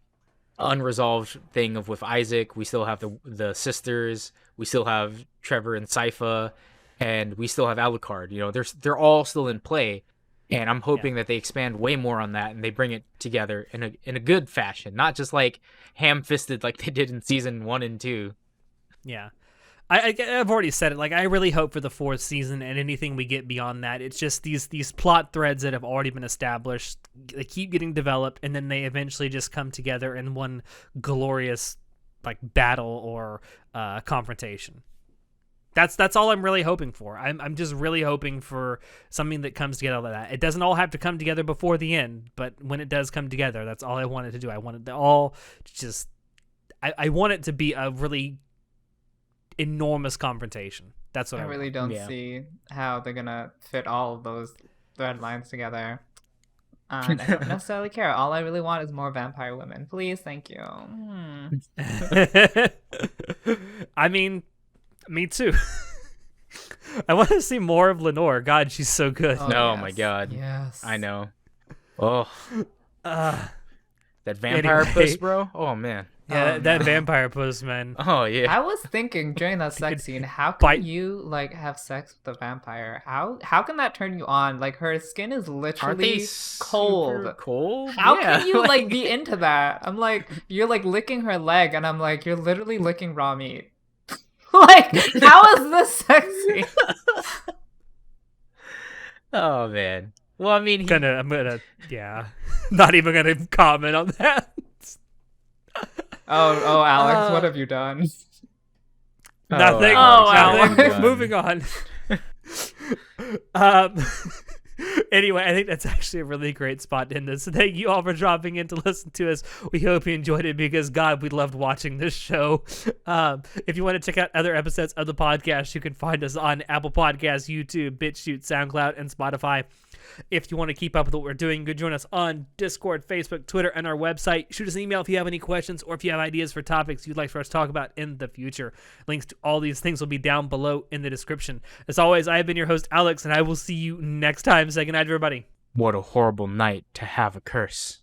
unresolved thing of with Isaac. We still have the sisters. We still have Trevor and Sypha, and we still have Alucard. You know, they're all still in play, and I'm hoping that they expand way more on that and they bring it together in a good fashion, not just like ham-fisted like they did in season 1 and 2. Yeah. I've already said it. Like, I really hope for the 4th season and anything we get beyond that. It's just these plot threads that have already been established. They keep getting developed, and then they eventually just come together in one glorious, like, battle or confrontation. That's all I'm really hoping for. I'm just really hoping for something that comes together like that. It doesn't all have to come together before the end, but when it does come together, that's all I wanted to do. I wanted to all just... I want it to be a really enormous confrontation. That's what I I really want. don't Yeah. see how they're gonna fit all of those thread lines together. And I don't necessarily care. All I really want is more vampire women. Please, thank you. I mean, me too. I want to see more of Lenore. God, she's so good. Oh my God. Yes. I know. Oh, Uh, that vampire Anyway. puss, bro. Oh man. yeah, Oh, that no. vampire puss, man. Oh yeah. I was thinking during that sex could scene, how can bite- you like have sex with a vampire? How can that turn you on? Like her skin is Aren't literally they cold. super cold? How Yeah, can you like be into that? I'm like, you're like licking her leg, and I'm like, you're literally licking raw meat. Like, how is this sexy? Oh man. Well, I mean, I'm gonna, yeah. Not even gonna comment on that. Oh, Alex, what Uh, have you done? Nothing. Alex, Nothing. what have you Moving on. um, anyway, I think that's actually a really great spot in this. So thank you all for dropping in to listen to us. We hope you enjoyed it because, God, we loved watching this show. If you want to check out other episodes of the podcast, you can find us on Apple Podcasts, YouTube, BitChute, SoundCloud, and Spotify. If you want to keep up with what we're doing, go join us on Discord, Facebook, Twitter, and our website. Shoot us an email if you have any questions or if you have ideas for topics you'd like for us to talk about in the future. Links to all these things will be down below in the description. As always, I have been your host, Alex, and I will see you next time. Say goodnight, everybody. what a horrible night to have a curse.